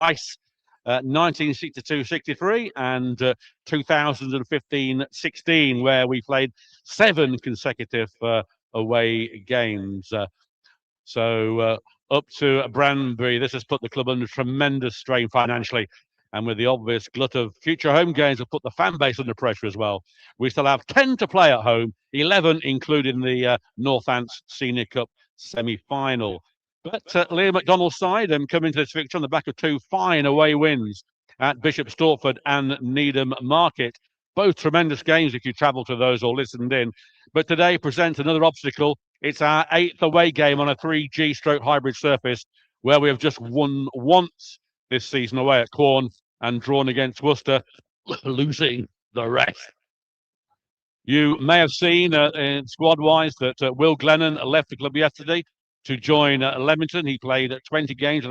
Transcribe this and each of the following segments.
twice, 1962-63 and 2015-16, where we played 7 consecutive away games. Up to Branbury, this has put the club under tremendous strain financially. And with the obvious glut of future home games, have put the fan base under pressure as well. We still have 10 to play at home, 11 including the Northants Senior Cup semi-final. But Liam McDonald's side coming to this fixture on the back of 2 fine away wins at Bishop Stortford and Needham Market. Both tremendous games if you travel to those or listened in. But today presents another obstacle. It's our 8th away game on a 3G stroke hybrid surface, where we have just won once this season away at Quorn and drawn against Worcester, losing the rest. You may have seen squad-wise that Will Glennon left the club yesterday to join Leamington. He played 20 games,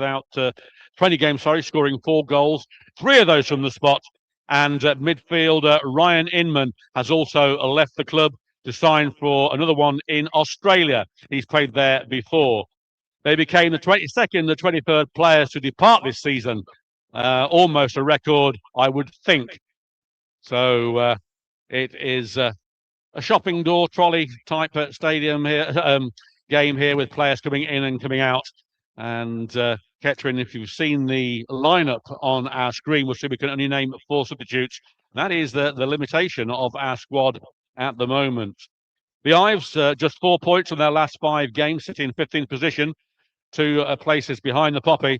scoring 4 goals, 3 of those from the spot. And midfielder Ryan Inman has also left the club to sign for another one in Australia. He's played there before. They became the 22nd, the 23rd players to depart this season. Almost a record, I would think. So it is a shopping door trolley type stadium here, game here, with players coming in and coming out. And Kettering, if you've seen the lineup on our screen, we'll see we can only name 4 substitutes. That is the limitation of our squad at the moment. The Ives, just 4 points from their last 5 games, sit in 15th position, 2 places behind the Poppy,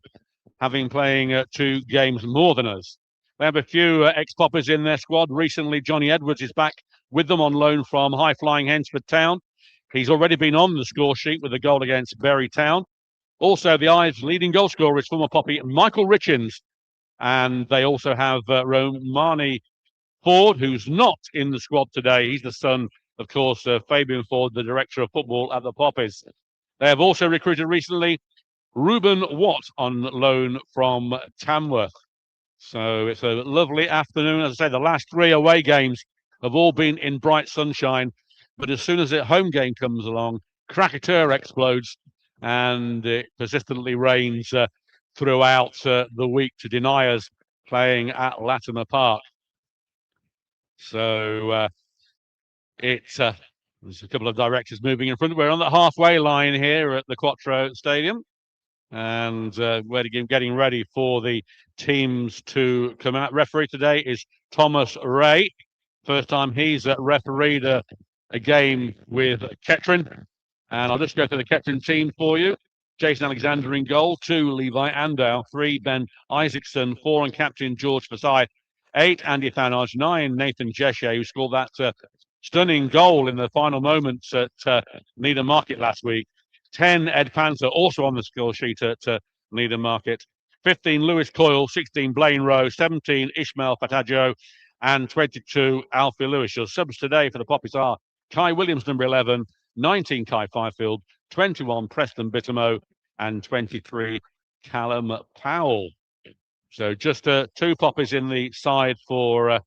having playing 2 games more than us. They have a few ex-Poppies in their squad. Recently, Johnny Edwards is back with them on loan from high-flying Hensford Town. He's already been on the score sheet with a goal against Bury Town. Also, the Ives' leading goal scorer is former Poppy Michael Richins. And they also have Romani Ford, who's not in the squad today. He's the son, of course, Fabian Ford, the director of football at the Poppies. They have also recruited recently Reuben Watt on loan from Tamworth. So it's a lovely afternoon. As I say, the last 3 away games have all been in bright sunshine. But as soon as the home game comes along, Krakatoa explodes and it persistently rains throughout the week to deny us playing at Latimer Park. So there's a couple of directors moving in front. We're on the halfway line here at the Quattro Stadium, and we're getting ready for the teams to come out. Referee today is Thomas Ray. First time he's refereed a game with Kettering. And I'll just go through the Kettering team for you. Jason Alexander in goal, 2 Levi Andow, 3 Ben Isaacson, 4 and captain George Forsyth, 8 Andy Thanage, 9 Nathan Jeshe, who scored that stunning goal in the final moments at Needham Market last week. 10 Ed Panther, also on the score sheet at Needham Market. 15 Lewis Coyle, 16 Blaine Rowe, 17 Ishmael Fatajo, and 22 Alfie Lewis. Your subs today for the Poppies are Kai Williams, number 11, 19 Kai Fifield, 21 Preston Bittermo, and 23 Callum Powell. So just 2 Poppies in the side for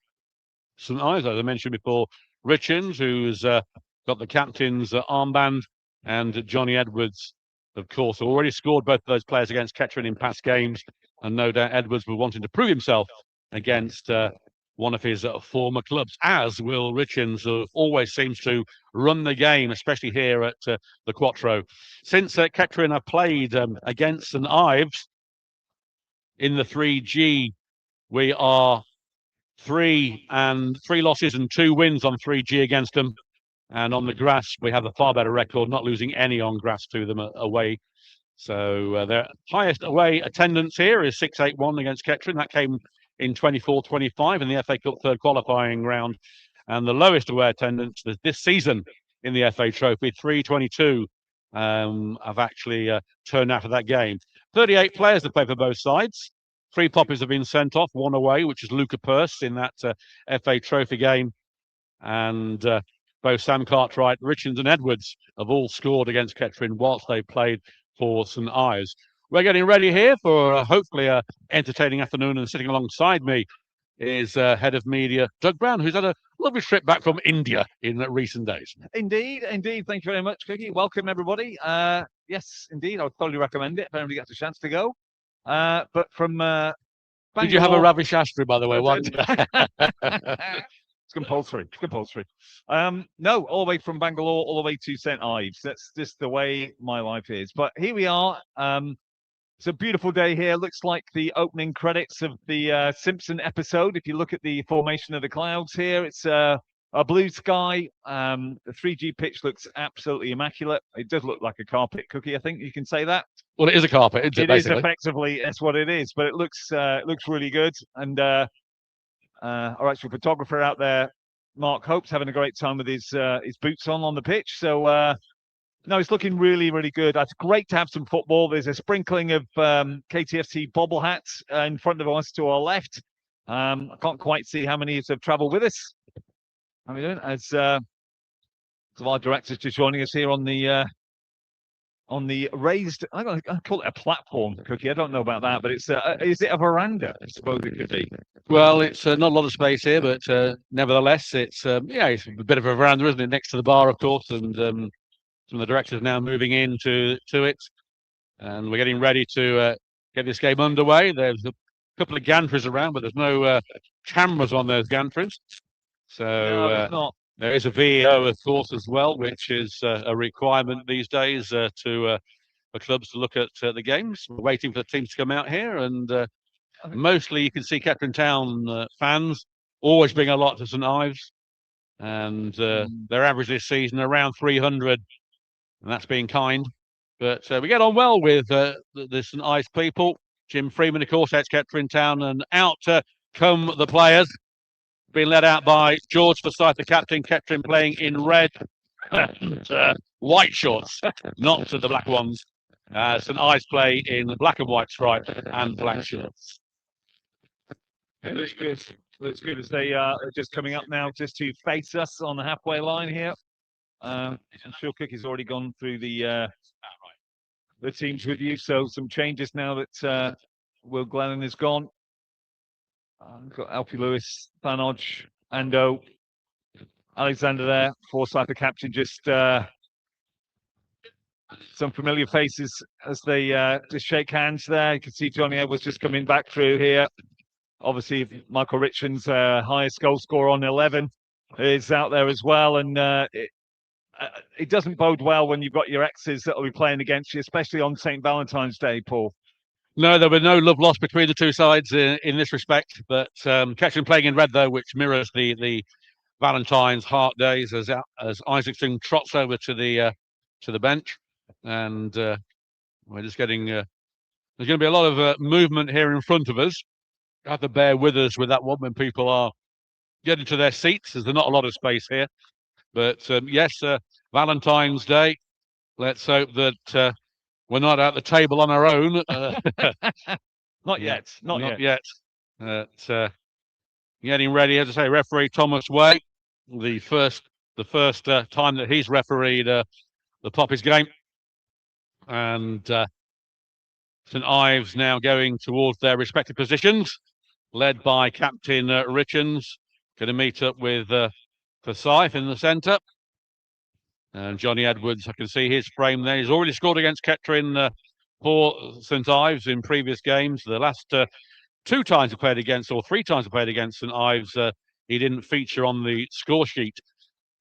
St Ives, as I mentioned before. Richins, who's got the captain's armband, and Johnny Edwards, of course, already scored both of those players against Kettering in past games, and no doubt Edwards was wanting to prove himself against one of his former clubs, as Will Richins always seems to run the game, especially here at the Quattro. Since Kettering have played against St Ives in the 3G, we are 3 losses and 2 wins on 3G against them. And on the grass, we have a far better record, not losing any on grass to them away. So their highest away attendance here is 681 against Kettering. That came in 24-25 in the FA Cup third qualifying round. And the lowest away attendance this season in the FA Trophy, 322, have actually turned out of that game. 38 players to play for both sides. 3 Poppies have been sent off, 1 away, which is Luca Purse in that FA Trophy game. And both Sam Cartwright, Richards and Edwards have all scored against Kettering whilst they played for St Ives. We're getting ready here for hopefully an entertaining afternoon, and sitting alongside me is Head of Media, Doug Brown, who's had a lovely trip back from India in recent days. Indeed. Thank you very much, Cookie. Welcome, everybody. Yes, indeed. I would thoroughly recommend it if anybody gets a chance to go. But from Bangalore, Did you have a Ravi Shastri, by the way? One. It's compulsory. It's compulsory. No, all the way from Bangalore, all the way to St. Ives. That's just the way my life is. But here we are. It's a beautiful day here. Looks like the opening credits of the Simpson episode. If you look at the formation of the clouds here, it's a blue sky. The 3G pitch looks absolutely immaculate. It does look like a carpet cookie. I think you can say that. Well, it is a carpet, isn't it? It is effectively. That's what it is. But it looks really good. And our actual photographer out there, Mark Hope's having a great time with his boots on the pitch. So. No, it's looking really, really good. It's great to have some football. There's a sprinkling of KTFC bobble hats in front of us to our left. I can't quite see how many have travelled with us. How are we doing? As some of our directors just joining us here on the raised, I call it a platform, Cookie. I don't know about that, but it's is it a veranda? I suppose it could be. Well, it's not a lot of space here, but nevertheless, it's it's a bit of a veranda, isn't it? Next to the bar, of course, and some of the directors now moving into it, and we're getting ready to get this game underway. There's a couple of gantries around, but there's no cameras on those gantries. So no, there is a VEO, of course, as well, which is a requirement these days for clubs to look at the games. We're waiting for the teams to come out here, and mostly you can see Kettering Town fans always bring a lot to St Ives, and their average this season around 300. And that's being kind. But we get on well with the St Ives people. Jim Freeman, of course, that's Kettering Town, and out come the players. Being led out by George Forsyth, the captain. Kettering playing in red and white shorts, not the black ones. St Ives play in black and white stripe and black shorts. It looks good. Looks good as they are just coming up now, just to face us on the halfway line here. I'm sure Cookie's already gone through the teams with you. So some changes now that Will Glennon is gone. We've got Alfie Lewis, Thanodge, Ando, Alexander there. Forsyth, the captain, just some familiar faces as they just shake hands there. You can see Johnny Edwards just coming back through here. Obviously, Michael Richards, highest goal scorer on 11, is out there as well. And it doesn't bode well when you've got your exes that will be playing against you, especially on St. Valentine's Day, Paul. No, there were no love lost between the two sides in this respect. But Kettering playing in red, though, which mirrors the Valentine's heart days as Isaacson trots over to the bench. And we're just getting... there's going to be a lot of movement here in front of us. You have to bear with us with that one when people are getting to their seats, as there's not a lot of space here. But yes, Valentine's Day. Let's hope that we're not at the table on our own. Not yet. Not yet. Getting ready, as I say, referee Thomas Way. The first time that he's refereed the Poppies game, and St Ives now going towards their respective positions, led by Captain Richards. Going to meet up with Forsyth in the centre. And Johnny Edwards, I can see his frame there. He's already scored against Kettering for St Ives in previous games. The last 2 times he played against, or 3 times he played against St Ives, he didn't feature on the score sheet.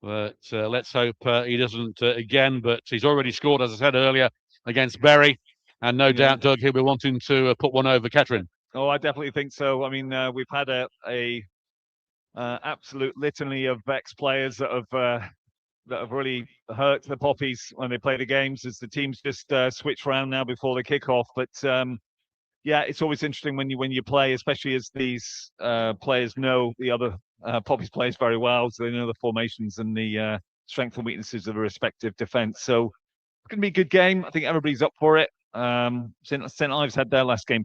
But let's hope he doesn't again. But he's already scored, as I said earlier, against Bury. And no doubt, Doug, he'll be wanting to put one over Kettering. Oh, I definitely think so. I mean, we've had a absolute litany of ex-players that have really hurt the Poppies when they play the games, as the teams just switch around now before the kickoff. But yeah, it's always interesting when you play, especially as these players know the other Poppies players very well, so they know the formations and the strengths and weaknesses of the respective defence. So it's going to be a good game. I think everybody's up for it. St Ives had their last game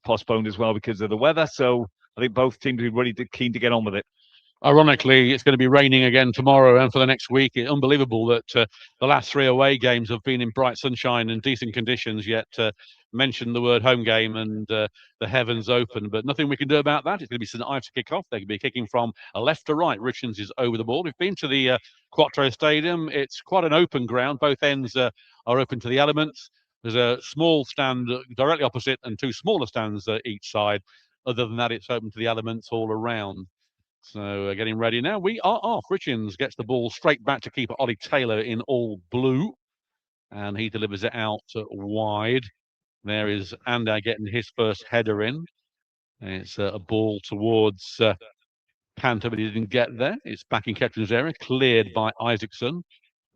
postponed as well because of the weather, so I think both teams are really keen to get on with it. Ironically, it's going to be raining again tomorrow and for the next week. It's unbelievable that the last 3 away games have been in bright sunshine and decent conditions, yet mention the word home game and the heavens open. But nothing we can do about that. It's going to be St Ives to kick off. They can be kicking from a left to right. Richards is over the ball. We've been to the Quattro Stadium. It's quite an open ground. Both ends are open to the elements. There's a small stand directly opposite and two smaller stands each side. Other than that, it's open to the elements all around. So getting ready now. We are off. Richins gets the ball straight back to keeper Ollie Taylor in all blue. And he delivers it out wide. There is Anda getting his first header in. It's a ball towards Panther, but he didn't get there. It's back in Ketrin's area, cleared by Isaacson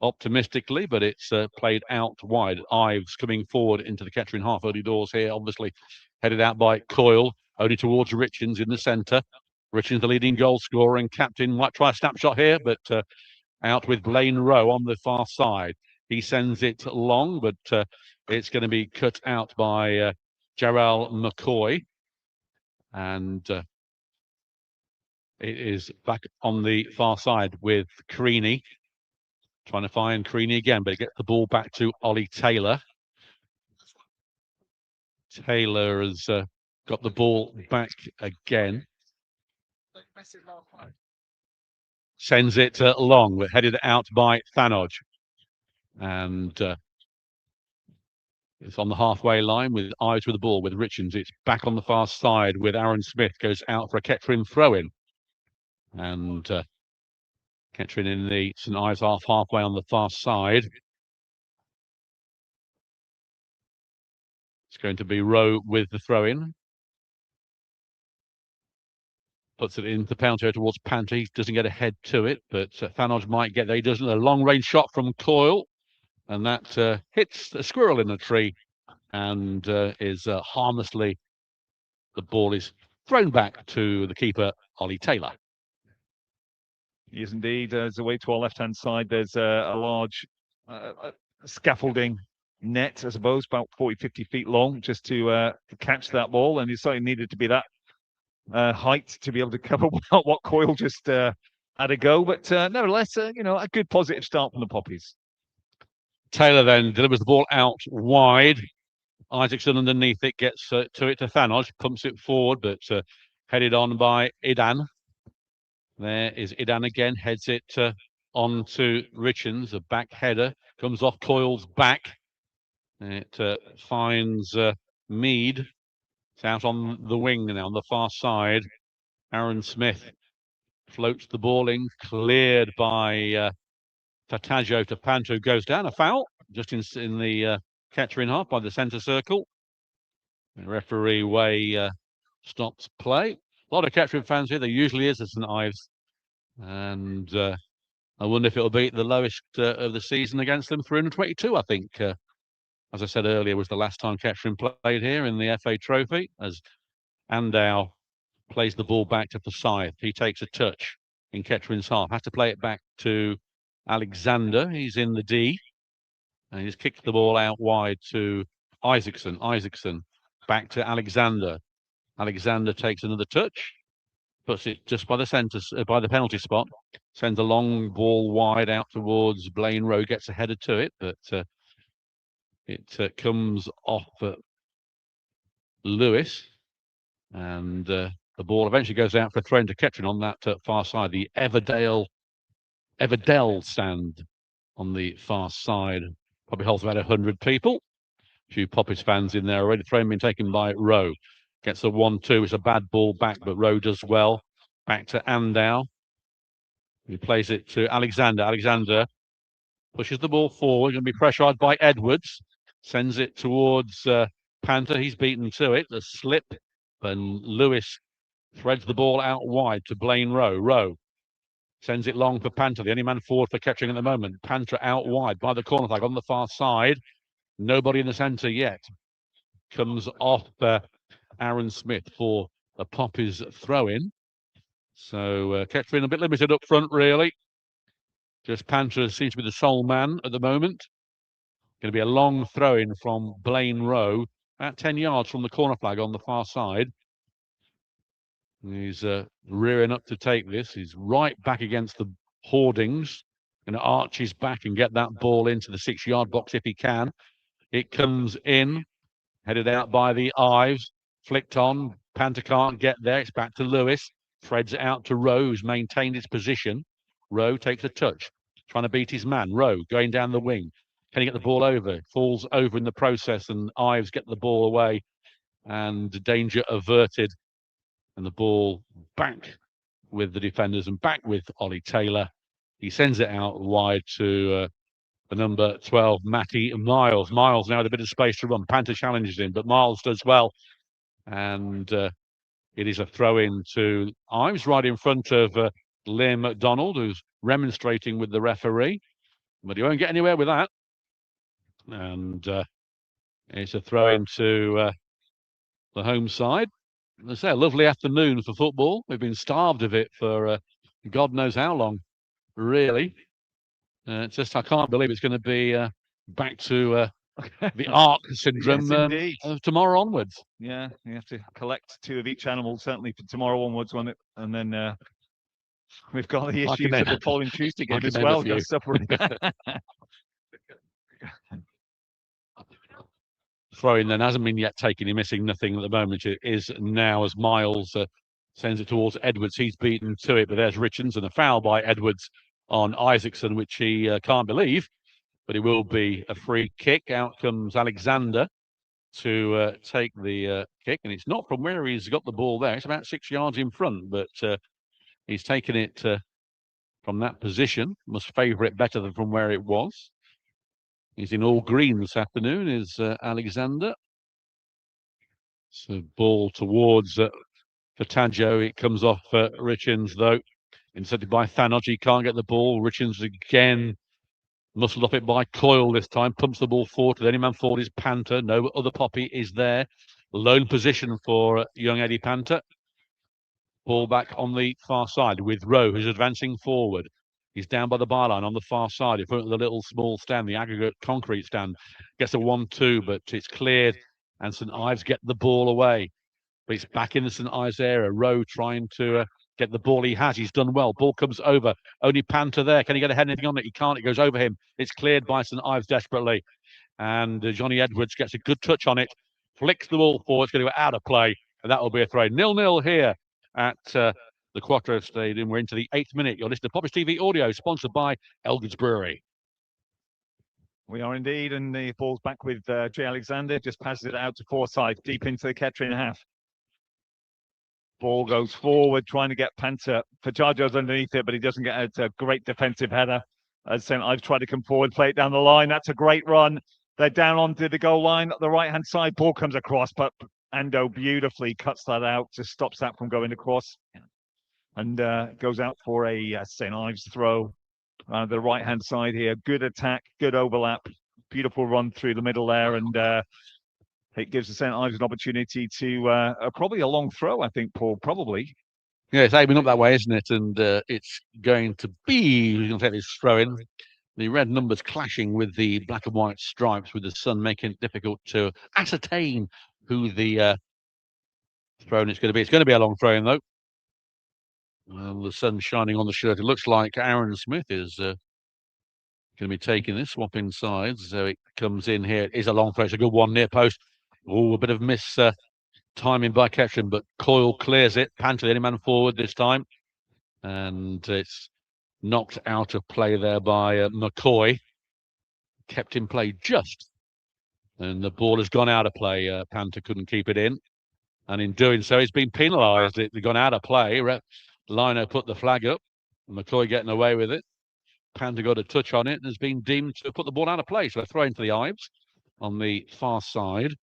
optimistically, but it's played out wide. Ives coming forward into the Kettering half early doors here, obviously headed out by Coyle, only towards Richins in the centre. Richins, the leading goal scorer and captain, might try a snapshot here, but out with Blaine Rowe on the far side. He sends it long, but it's going to be cut out by Gerald McCoy. And it is back on the far side with Creaney. Trying to find Creaney again, but he gets the ball back to Ollie Taylor. Taylor has got the ball back again. Sends it long, but headed out by Thanoj. And it's on the halfway line with Ives with the ball with Richards. It's back on the far side with Aaron Smith, goes out for a Kettering throw-in. And Kettering in the St Ives halfway on the far side. It's going to be Rowe with the throw-in. Puts it into the penalty area towards Panther. He doesn't get a head to it, but Thanoj might get there. He doesn't. A long-range shot from Coyle, and that hits a squirrel in a tree and is harmlessly, the ball is thrown back to the keeper, Ollie Taylor. Yes, indeed. As away to our left-hand side, there's a large scaffolding net, I suppose, about 40, 50 feet long, just to catch that ball. And it certainly needed to be that height to be able to cover what Coyle just had a go. But nevertheless, a good positive start from the Poppies. Taylor then delivers the ball out wide. Isaacson underneath it, gets to Thanoj, pumps it forward, but headed on by Idan. There is Idan again, heads it on to Richards. A back header comes off Coyle's back. It finds Mead. It's out on the wing now on the far side. Aaron Smith floats the ball in, cleared by Fataggio to Panto, goes down. A foul just in the Kettering half by the centre circle. The referee Way stops play. A lot of Kettering fans here. There usually is at St Ives. And I wonder if it'll be the lowest of the season against them. 322, I think. As I said earlier, was the last time Kettering played here in the FA Trophy, as Andow plays the ball back to Forsyth. He takes a touch in Kettering's half. Has to play it back to Alexander. He's in the D. And he's kicked the ball out wide to Isaacson. Isaacson back to Alexander. Alexander takes another touch. Puts it just by the centre, by the penalty spot. Sends a long ball wide out towards Blaine Rowe. Gets a header to it, but it comes off Lewis. And the ball eventually goes out for a throw into Kettering on that far side. The Everdell stand on the far side. Probably holds about 100 people. A few Poppies fans in there already. Throw being taken by Rowe. Gets a 1-2. It's a bad ball back, but Rowe does well. Back to Andow. He plays it to Alexander. Alexander pushes the ball forward. Going to be pressurised by Edwards. Sends it towards Panther. He's beaten to it. The slip. And Lewis threads the ball out wide to Blaine Rowe. Rowe sends it long for Panther, the only man forward for Kettering at the moment. Panther out wide by the corner flag on the far side. Nobody in the centre yet. Comes off Aaron Smith for a Poppies throw-in. So Kettering a bit limited up front, really. Just Panther seems to be the sole man at the moment. Going to be a long throw-in from Blaine Rowe, about 10 yards from the corner flag on the far side. He's rearing up to take this. He's right back against the hoardings. Going to arch his back and get that ball into the 6-yard box if he can. It comes in, headed out by the Ives, flicked on. Panther can't get there. It's back to Lewis. Threads it out to Rowe, who's maintained his position. Rowe takes a touch, trying to beat his man. Rowe going down the wing. Can he get the ball over? Falls over in the process, and Ives get the ball away, and danger averted. And the ball back with the defenders and back with Ollie Taylor. He sends it out wide to the number 12, Matty Miles. Miles now had a bit of space to run. Panther challenges him, but Miles does well. And it is a throw-in to Ives right in front of Liam McDonald, who's remonstrating with the referee. But he won't get anywhere with that. And it's a throw-in to the home side. I say, a lovely afternoon for football. We've been starved of it for God knows how long, really. It's just, I can't believe it's going to be back to the arc syndrome tomorrow onwards. Yeah, you have to collect 2 of each animal, certainly for tomorrow onwards, won't it? And then we've got the issues of the following Tuesday game as well. Throwing then hasn't been yet taken. He's missing nothing at the moment. It is now as Miles sends it towards Edwards. He's beaten to it, but there's Richards and a foul by Edwards on Isaacson, which he can't believe. But it will be a free kick. Out comes Alexander to take the kick, and it's not from where he's got the ball there. It's about 6 yards in front, but he's taken it from that position. Must favour it better than from where it was. He's in all green this afternoon, is Alexander. So ball towards Fataggio. It comes off Richards, though. Intercepted by Thanos. He can't get the ball. Richards again muscled off it by Coyle this time. Pumps the ball forward. The only man forward is Panther. No other Poppy is there. Lone position for young Eddie Panther. Ball back on the far side with Rowe, who's advancing forward. He's down by the byline on the far side in front of the little small stand, the aggregate concrete stand. Gets a 1-2, but it's cleared, and St Ives get the ball away. But it's back in the St Ives area. Rowe trying to get the ball. He has. He's done well. Ball comes over. Only Panther there. Can he get a head anything on it? He can't. It goes over him. It's cleared by St Ives desperately. And Johnny Edwards gets a good touch on it. Flicks the ball forward. It's going to go out of play. And that will be a throw. 0-0 here at the Quattro Stadium. We're into the 8th minute. You're listening to Poppies TV Audio, sponsored by Elgood's Brewery. We are indeed, and the ball's back with Jay Alexander. Just passes it out to Forsyth, deep into the Kettering half. Ball goes forward, trying to get Panther. Fajardo's underneath it, but he doesn't get it. A great defensive header. As St Ives tried to come forward, play it down the line. That's a great run. They're down onto the goal line, the right-hand side. Ball comes across, but Ando beautifully cuts that out, just stops that from going across. And goes out for a St Ives throw. The right-hand side here. Good attack, good overlap. Beautiful run through the middle there. And it gives the St Ives an opportunity to probably a long throw, I think, Paul, probably. Yeah, it's aiming up that way, isn't it? And it's going to be, we're going to take this throw in. The red numbers clashing with the black and white stripes, with the sun making it difficult to ascertain who the throw in is going to be. It's going to be a long throw in, though. Well, the sun's shining on the shirt. It looks like Aaron Smith is going to be taking this, swapping sides. So it comes in here. It is a long throw. It's a good one near post. Oh, a bit of miss timing by Kettering, but Coyle clears it. Panther, the only man forward this time. And it's knocked out of play there by McCoy. Kept in play just. And the ball has gone out of play. Panther couldn't keep it in. And in doing so, he's been penalised. It's gone out of play. Lino put the flag up. McCoy getting away with it. Panther got a touch on it and has been deemed to put the ball out of play. So a throw into the Ives on the far side.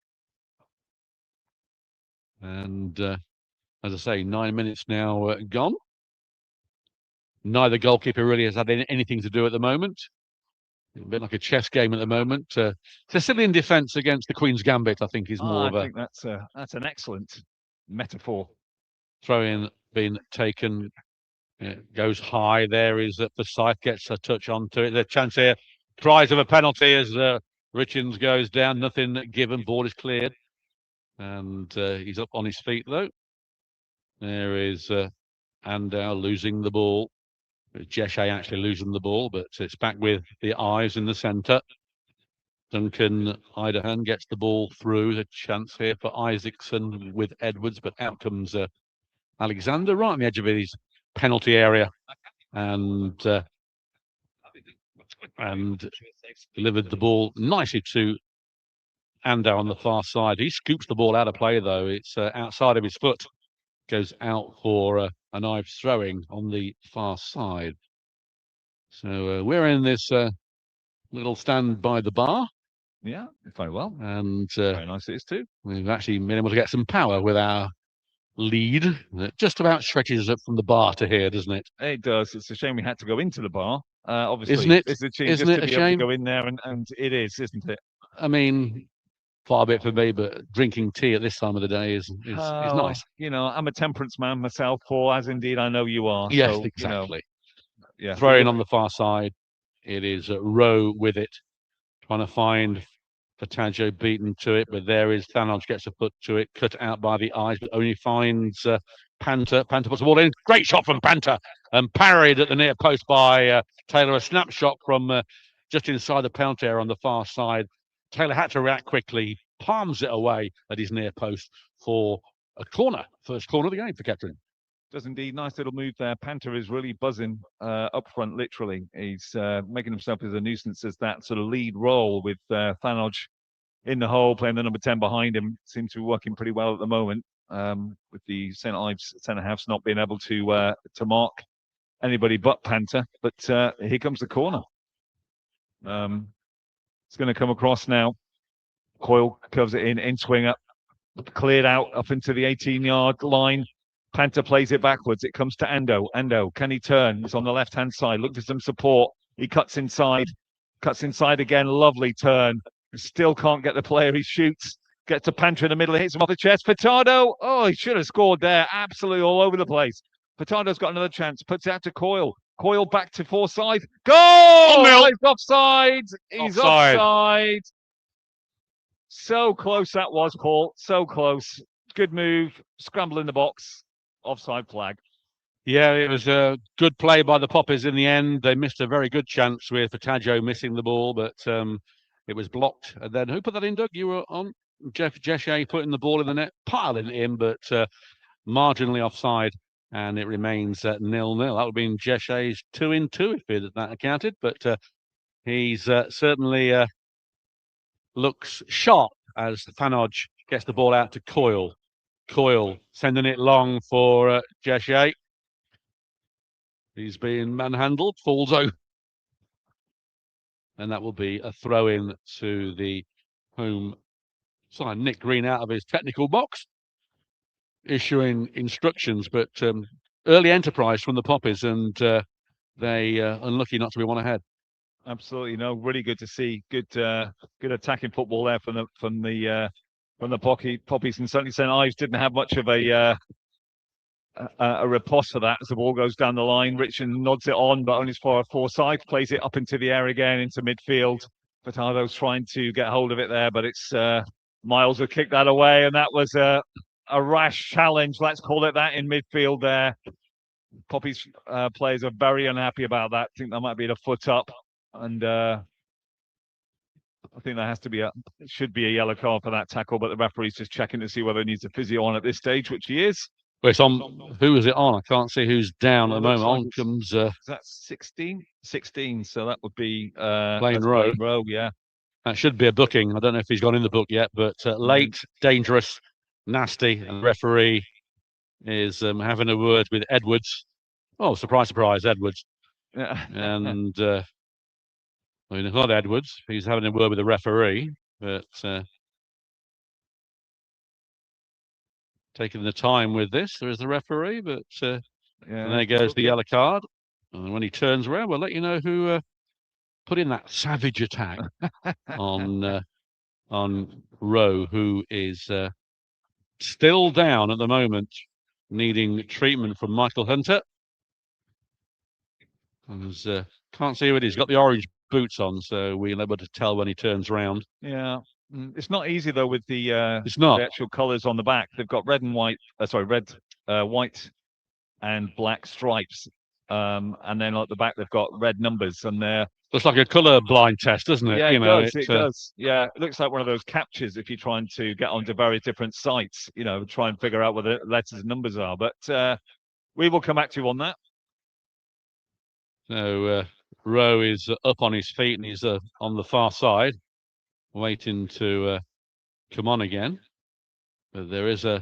And as I say, 9 minutes now gone. Neither goalkeeper really has had anything to do at the moment. A bit like a chess game at the moment. Sicilian defence against the Queen's Gambit, I think, is more of a... I think that's an excellent metaphor. Throw-in being taken. It goes high. There is Forsyth gets a touch onto it. The chance here. Cries of a penalty as Richards goes down. Nothing given. Ball is cleared. And he's up on his feet, though. There is Andau losing the ball. Jeshe actually losing the ball, but it's back with the Ives in the centre. Duncan Idahan gets the ball through. The chance here for Isaacson with Edwards, but out comes Alexander right on the edge of his penalty area. And and delivered the ball nicely to Ando on the far side. He scoops the ball out of play, though. It's outside of his foot. Goes out for an Ives throwing on the far side. So we're in this little stand by the bar. Yeah, very well. And very nice it is too. We've actually been able to get some power with our lead. It just about stretches up from the bar to here, doesn't it? It does. It's a shame we had to go into the bar. Obviously, isn't it? It's a shame Isn't just it to a be able to shame? go in there, and it is, isn't it? I mean, far be it for me, but drinking tea at this time of the day is nice. You know, I'm a temperance man myself, Paul, as indeed I know you are. Yes, so, exactly. You know, yeah. Throwing on the far side, it is Rowe with it, trying to find Fataggio beaten to it, but there is Thanos gets a foot to it, cut out by the eyes, but only finds Panther. Panther puts the ball in. Great shot from Panther, and parried at the near post by Taylor. A snapshot from just inside the penalty area on the far side. Taylor had to react quickly, palms it away at his near post for a corner. First corner of the game for Kettering. Does indeed. Nice little move there. Panther is really buzzing up front, literally. He's making himself as a nuisance as that sort of lead role with Thanos in the hole, playing the number 10 behind him. Seems to be working pretty well at the moment, with the St. Ives centre-halves not being able to mark anybody but Panther. But here comes the corner. It's going to come across now. Coyle curves it in swinger. Cleared out up into the 18-yard line. Panther plays it backwards. It comes to Ando. Ando, can he turn? He's on the left-hand side. Look for some support. He cuts inside. Cuts inside again. Lovely turn. Still can't get the player. He shoots. Gets to Panther in the middle. Hits him off the chest. Furtado. Oh, he should have scored there. Absolutely all over the place. Furtado's got another chance. Puts it out to Coyle. Coyle back to Forsyth. Goal! Oh, he's offside. He's offside. So close that was, Paul. So close. Good move. Scramble in the box. Offside flag. Yeah, it was a good play by the Poppies in the end. They missed a very good chance with Furtado missing the ball, but it was blocked. And then who put that in, Doug? You were on? Jeshe putting the ball in the net, piling it in, but marginally offside, and it remains 0-0. That would have been Jeshe's 2-2 if that accounted, but he's certainly looks sharp as Thanos gets the ball out to Coyle. Coyle sending it long for Jeshe. He's being manhandled, falls over. And that will be a throw in to the home side. Nick Green out of his technical box, issuing instructions, but early enterprise from the Poppies, and they unlucky not to be one ahead. Absolutely, no, really good to see. Good attacking football there from the Poppies, and certainly St. Ives didn't have much of a riposte for that as the ball goes down the line. Richard nods it on, but only as far as Forsyth plays it up into the air again into midfield. Furtado's trying to get hold of it there, but it's Miles have kicked that away, and that was a rash challenge, let's call it that, in midfield there. Poppies players are very unhappy about that. I think that might be a foot up, and I think there should be a yellow card for that tackle, but the referee's just checking to see whether he needs a physio on at this stage, which he is. Well, it's on. Who is it on? I can't see who's down at the moment. On comes. Is that 16? 16. So that would be Plain Rowe. Rowe, yeah. That should be a booking. I don't know if he's gone in the book yet, but late, dangerous, nasty, and the referee is having a word with Edwards. Oh, surprise, surprise, Edwards. And I mean, it's not Edwards. He's having a word with the referee, but taking the time with this. There is the referee, but and there goes the yellow card. And when he turns around, we'll let you know who put in that savage attack on Rowe, who is still down at the moment, needing treatment from Michael Hunter. And can't see who it is. He's got the orange boots on, so we'll able to tell when he turns around. Yeah. It's not easy though with the the actual colours on the back. They've got red and white. Red, white, and black stripes. And then at the back they've got red numbers, and they're looks like a colour blind test, doesn't it? Yeah, it does. Yeah, it looks like one of those captures if you're trying to get onto various different sites. Try and figure out what the letters and numbers are. But we will come back to you on that. So Rowe is up on his feet and he's on the far side, waiting to come on again. But there is an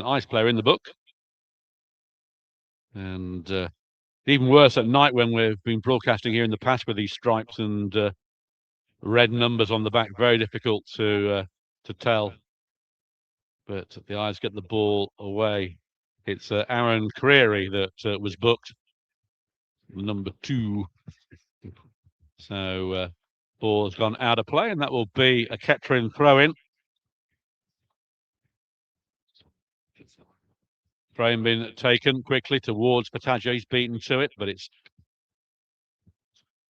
Ives player in the book. And even worse at night when we've been broadcasting here in the past with these stripes and red numbers on the back, very difficult to tell. But the Ives get the ball away. It's Aaron Creary that was booked, number 2. So ball has gone out of play, and that will be a Kettering throw-in. Throw-in been taken quickly towards Pataggio. He's beaten to it, but it's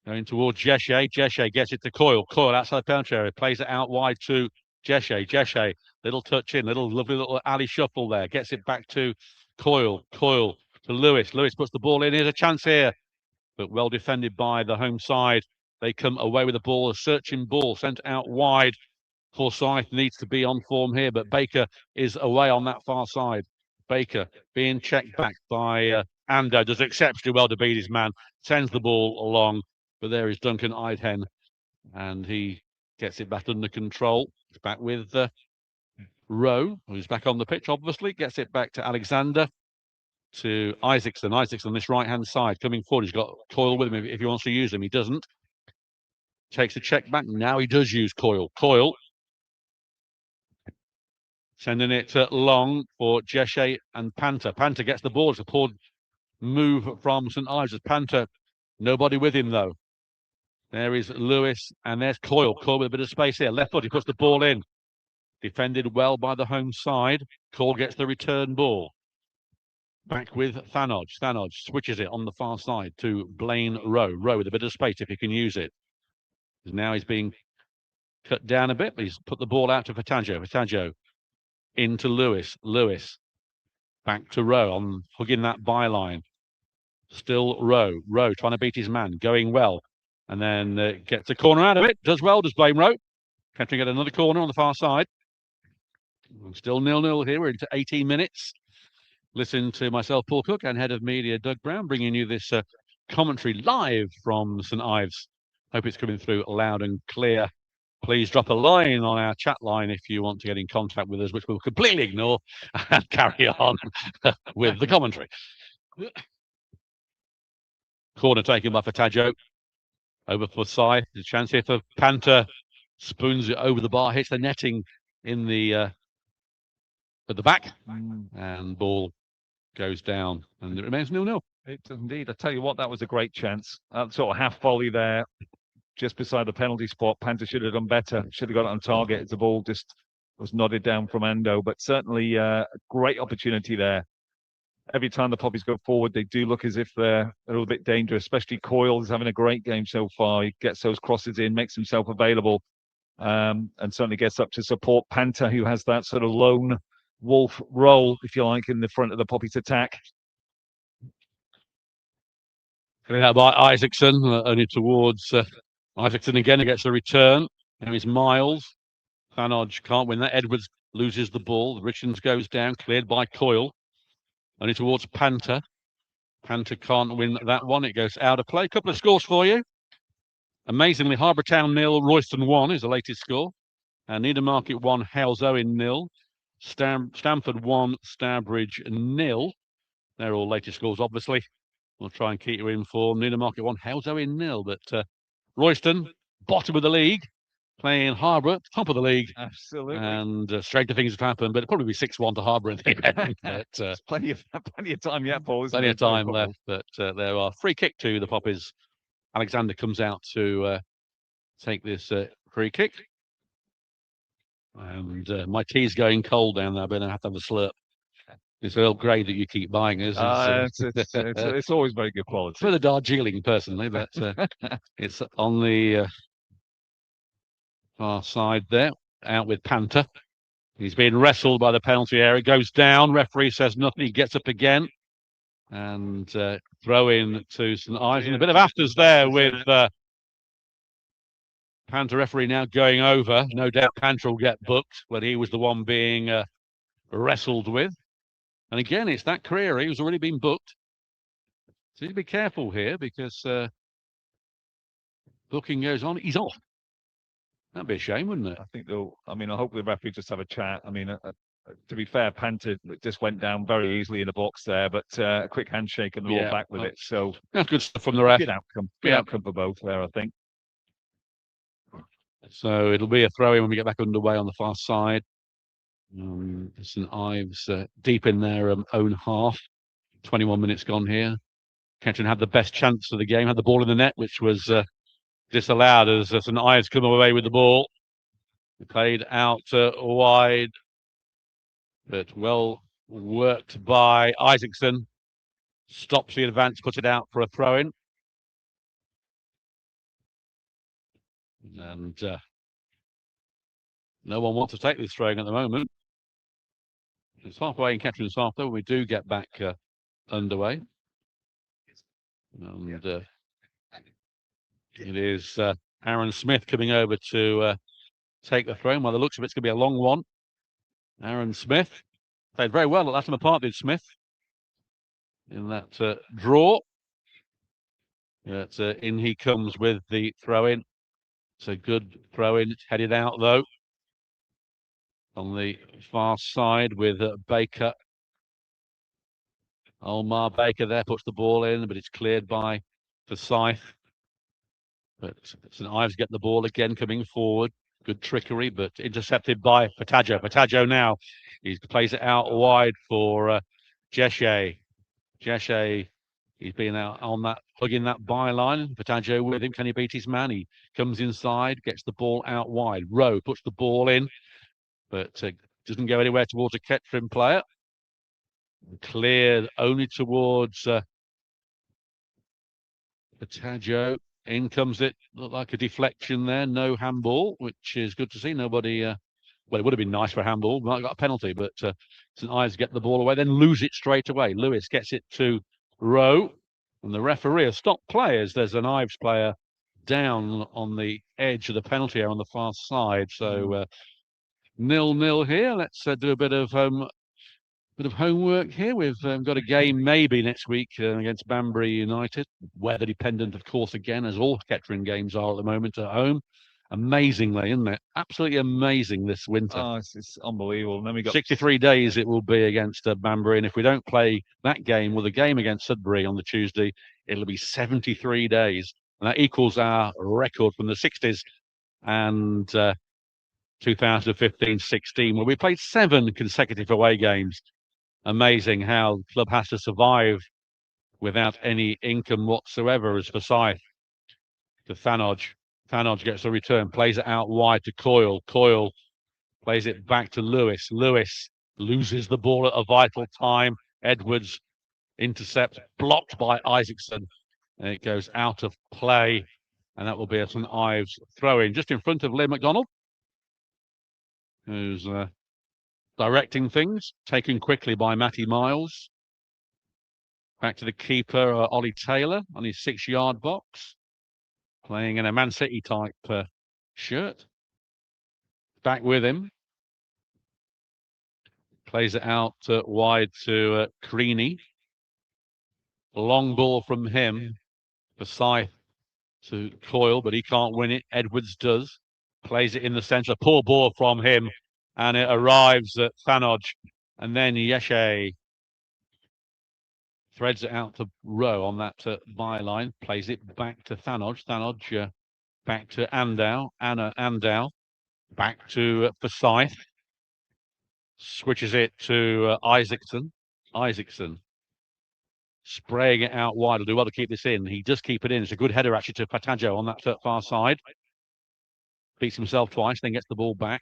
going towards Jeshe. Jeshe gets it to Coyle. Coyle outside the penalty area, plays it out wide to Jeshe. Jeshe, little touch in, lovely little alley shuffle there. Gets it back to Coyle. Coyle to Lewis. Lewis puts the ball in. Here's a chance here, but well defended by the home side. They come away with the ball, a searching ball sent out wide. Forsyth needs to be on form here, but Baker is away on that far side. Baker being checked back by Ando, does exceptionally well to beat his man, sends the ball along, but there is Duncan Idehen, and he gets it back under control. It's back with Rowe, who's back on the pitch, obviously, gets it back to Alexander, to Isaacson. Isaacson on this right-hand side, coming forward. He's got Coyle with him if he wants to use him. He doesn't. Takes the check back. Now he does use Coyle. Coyle sending it long for Jeshe and Panther. Panther gets the ball. It's a poor move from St Ives. Panther, nobody with him though. There is Lewis and there's Coyle. Coyle with a bit of space here. Left foot, he puts the ball in. Defended well by the home side. Coyle gets the return ball. Back with Thanodge. Thanodge switches it on the far side to Blaine Rowe. Rowe with a bit of space if he can use it. Now he's being cut down a bit, but he's put the ball out to Pataggio. Pataggio into Lewis. Lewis back to Rowe on hugging that byline. Still Rowe. Rowe trying to beat his man, going well. And then gets a corner out of it. Does well, does Blaine Rowe. Catching at another corner on the far side. Still 0-0 here. We're into 18 minutes. Listen to myself, Paul Cook, and head of media, Doug Brown, bringing you this commentary live from St Ives. Hope it's coming through loud and clear. Please drop a line on our chat line if you want to get in contact with us, which we'll completely ignore and carry on with the commentary. Corner taken by Pataggio. Over for Forsyth. There's a chance here for Panther. Spoons it over the bar, hits the netting in the at the back, and ball goes down, and it remains 0-0. It does indeed. I tell you what, that was a great chance. Sort of half volley there, just beside the penalty spot. Panther should have done better. Should have got it on target. The ball just was nodded down from Ando, but certainly a great opportunity there. Every time the Poppies go forward, they do look as if they're a little bit dangerous, especially Coyle is having a great game so far. He gets those crosses in, makes himself available, and certainly gets up to support Panther, who has that sort of lone wolf role, if you like, in the front of the Poppies attack. Coming out by Isaacson, only towards Isaacson again. He gets a return. There is Miles. Thanodge can't win that. Edwards loses the ball. Richards goes down, cleared by Coyle. Only towards Panther. Panther can't win that one. It goes out of play. A couple of scores for you. Amazingly, Harbour Town 0, Royston 1 is the latest score. And Newmarket 1, Hales Owen 0. Stamford 1, Stourbridge 0. They're all latest scores, obviously. We'll try and keep you informed. Newmarket 1, Hales Owen 0. But Royston, bottom of the league, playing Harbour, top of the league. Absolutely. And stranger things have happened, but it'll probably be 6-1 to Harbour in the end. But, plenty of time yet, Paul. Plenty of time left, but there are free kick to the Poppies. Alexander comes out to take this free kick. And my tea's going cold down there. I'm going to have a slurp. It's Earl Grey that you keep buying, isn't it? It's always very good quality. For the Darjeeling, personally, but it's on the far side there, out with Panther. He's being wrestled by the penalty area, goes down, referee says nothing, he gets up again, and throw in to St Ives. And a bit of afters there with Panther referee now going over. No doubt Panther will get booked, but he was the one being wrestled with. And again, it's that Creary who's already been booked. So you need to be careful here because Booking goes on. He's off. That'd be a shame, wouldn't it? I think they'll. I mean, I hope the referee just have a chat. I mean, to be fair, Panther just went down very easily in the box there, but a quick handshake and they're all back with it. So that's good stuff from the ref. Good outcome. Good outcome for both there, I think. So it'll be a throw in when we get back underway on the far side. St Ives deep in their own half. 21 minutes gone here. Kettering had the best chance of the game, had the ball in the net, which was disallowed as St Ives come away with the ball. They played out wide, but well worked by Isaacson. Stops the advance, puts it out for a throw in. And no one wants to take this throwing at the moment. It's halfway in Kettering's half, though, when we do get back underway. And it is Aaron Smith coming over to take the throw. By the looks of it, it's going to be a long one. Aaron Smith played very well at Latimer Park, did Smith, in that draw. But in he comes with the throw in. It's a good throw in. It's headed out, though, on the far side with Baker. Omar Baker there puts the ball in, but it's cleared by Forsyth. But St Ives get the ball again coming forward. Good trickery, but intercepted by Pataggio. Pataggio now, he plays it out wide for Jeshe. Jeshe, he's been out on that, hugging that byline. Pataggio with him. Can he beat his man? He comes inside, gets the ball out wide. Rowe puts the ball in, but doesn't go anywhere towards a Kettering player. Cleared only towards Pataggio. In comes it. Looked like a deflection there. No handball, which is good to see. Nobody. Well, it would have been nice for a handball. Might have got a penalty, but St Ives get the ball away, then lose it straight away. Lewis gets it to Rowe, and the referee has stopped play as there's an Ives player down on the edge of the penalty area on the far side. So 0-0 here. Let's do a bit of homework here. We've got a game maybe next week against Banbury United. Weather dependent, of course, again, as all Kettering games are at the moment at home. Amazingly, isn't it? Absolutely amazing this winter. Oh, it's unbelievable. And then we got 63 days it will be against Banbury, and if we don't play that game, well, the game against Sudbury on the Tuesday, it'll be 73 days, and that equals our record from the 60s and 2015-16, where we played 7 consecutive away games. Amazing how the club has to survive without any income whatsoever. As Forsyth to Thanodge. Thanodge gets a return, plays it out wide to Coyle. Coyle plays it back to Lewis. Lewis loses the ball at a vital time. Edwards intercepts, blocked by Isaacson. And it goes out of play. And that will be a St Ives throw-in just in front of Liam McDonald, who's directing things, taken quickly by Matty Miles. Back to the keeper, Ollie Taylor, on his 6-yard box, playing in a Man City type shirt. Back with him. Plays it out wide to Creaney. Long ball from him. Forsyth to Coyle, but he can't win it. Edwards does. Plays it in the centre. Poor ball from him. And it arrives at Thanodge. And then Yeshe threads it out to Rowe on that byline. Plays it back to Thanodge. Thanodge back to Andow. Andow back to Forsyth. Switches it to Isaacson. Isaacson spraying it out wide. Will do well to keep this in. He does keep it in. It's a good header actually to Pataggio on that far side. Beats himself twice, then gets the ball back.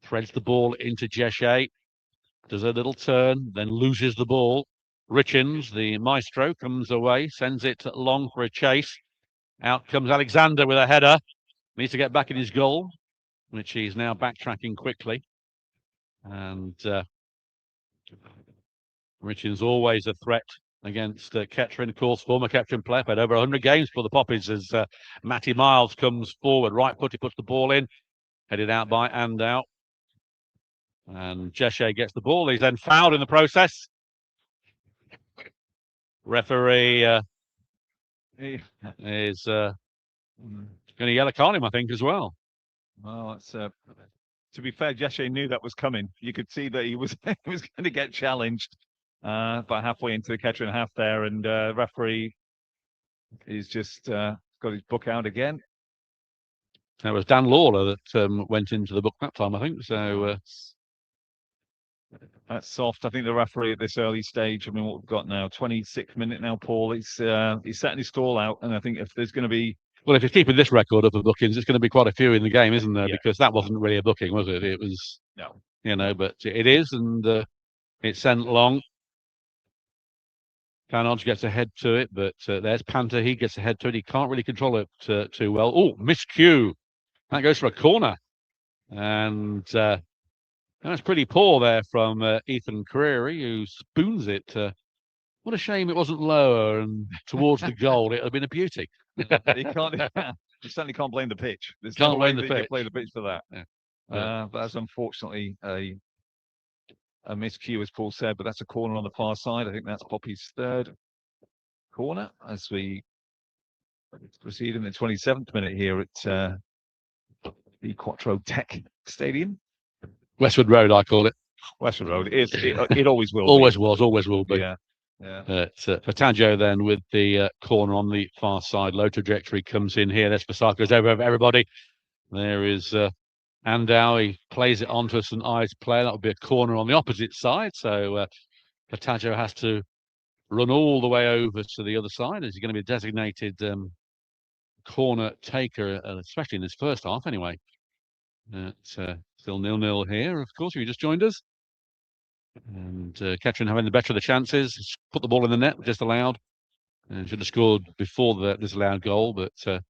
Threads the ball into Jeshe. Does a little turn, then loses the ball. Richins, the maestro, comes away, sends it long for a chase. Out comes Alexander with a header. Needs to get back in his goal, which he's now backtracking quickly. And Richins always a threat against Kettering. Of course, former Kettering player, played over 100 games for the Poppies as Matty Miles comes forward. Right foot, he puts the ball in. Headed out by Andow. And Jeshe gets the ball. He's then fouled in the process. Referee is Going to yellow card him, I think, as well. Well, that's to be fair, Jeshe knew that was coming. You could see that he was he was going to get challenged about halfway into the Kettering half there, and referee is just got his book out again. That was Dan Lawler that went into the book that time, I think. So that's soft. I think the referee at this early stage. I mean, what we've got now, 26 minute now, Paul. He's setting his stall out, and I think if there's going to be, well, if he's keeping this record up of bookings, it's going to be quite a few in the game, isn't there? Yeah. Because that wasn't really a booking, was it? It was, no. But it is, and it's sent long. Canodge gets ahead to it, but there's Panther. He gets ahead to it. He can't really control it too well. Oh, miscue. That goes for a corner. And that's pretty poor there from Ethan Creary, who spoons it. What a shame it wasn't lower and towards the goal. It would have been a beauty. You certainly can't blame the pitch. There's Can't no way blame the that you pitch. play the pitch for that. Yeah. But that's unfortunately a miscue, as Paul said, but that's a corner on the far side. I think that's Poppy's third corner as we proceed in the 27th minute here at the Quattro Tech Stadium. Westwood Road, I call it. Westwood Road. It always will always be. was, always will be. Yeah. Fataggio then with the corner on the far side. Low trajectory comes in here. There's Fasaka's over everybody. There is Andau. He plays it onto a St Ives player. That would be a corner on the opposite side. So Fataggio has to run all the way over to the other side as he's going to be a designated corner taker, especially in this first half anyway. Still 0-0 here, of course, if you just joined us. And Kettering having the better of the chances. Put the ball in the net, disallowed. And should have scored before the disallowed goal, but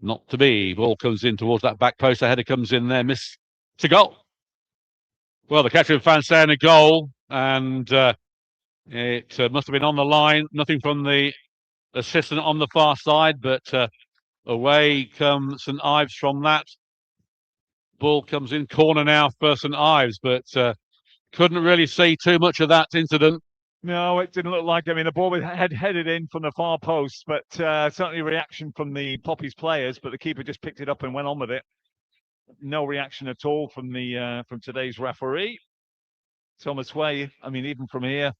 not to be. Ball comes in towards that back post. The header comes in there. Miss to goal. Well, the Kettering fans saying a goal, and it must have been on the line. Nothing from the assistant on the far side, but away comes St Ives from that. Ball comes in, corner now for St Ives, but couldn't really see too much of that incident. No, it didn't look like. I mean, the ball was headed in from the far post, but certainly reaction from the Poppies players. But the keeper just picked it up and went on with it. No reaction at all from today's referee, Thomas Way. I mean, even from here,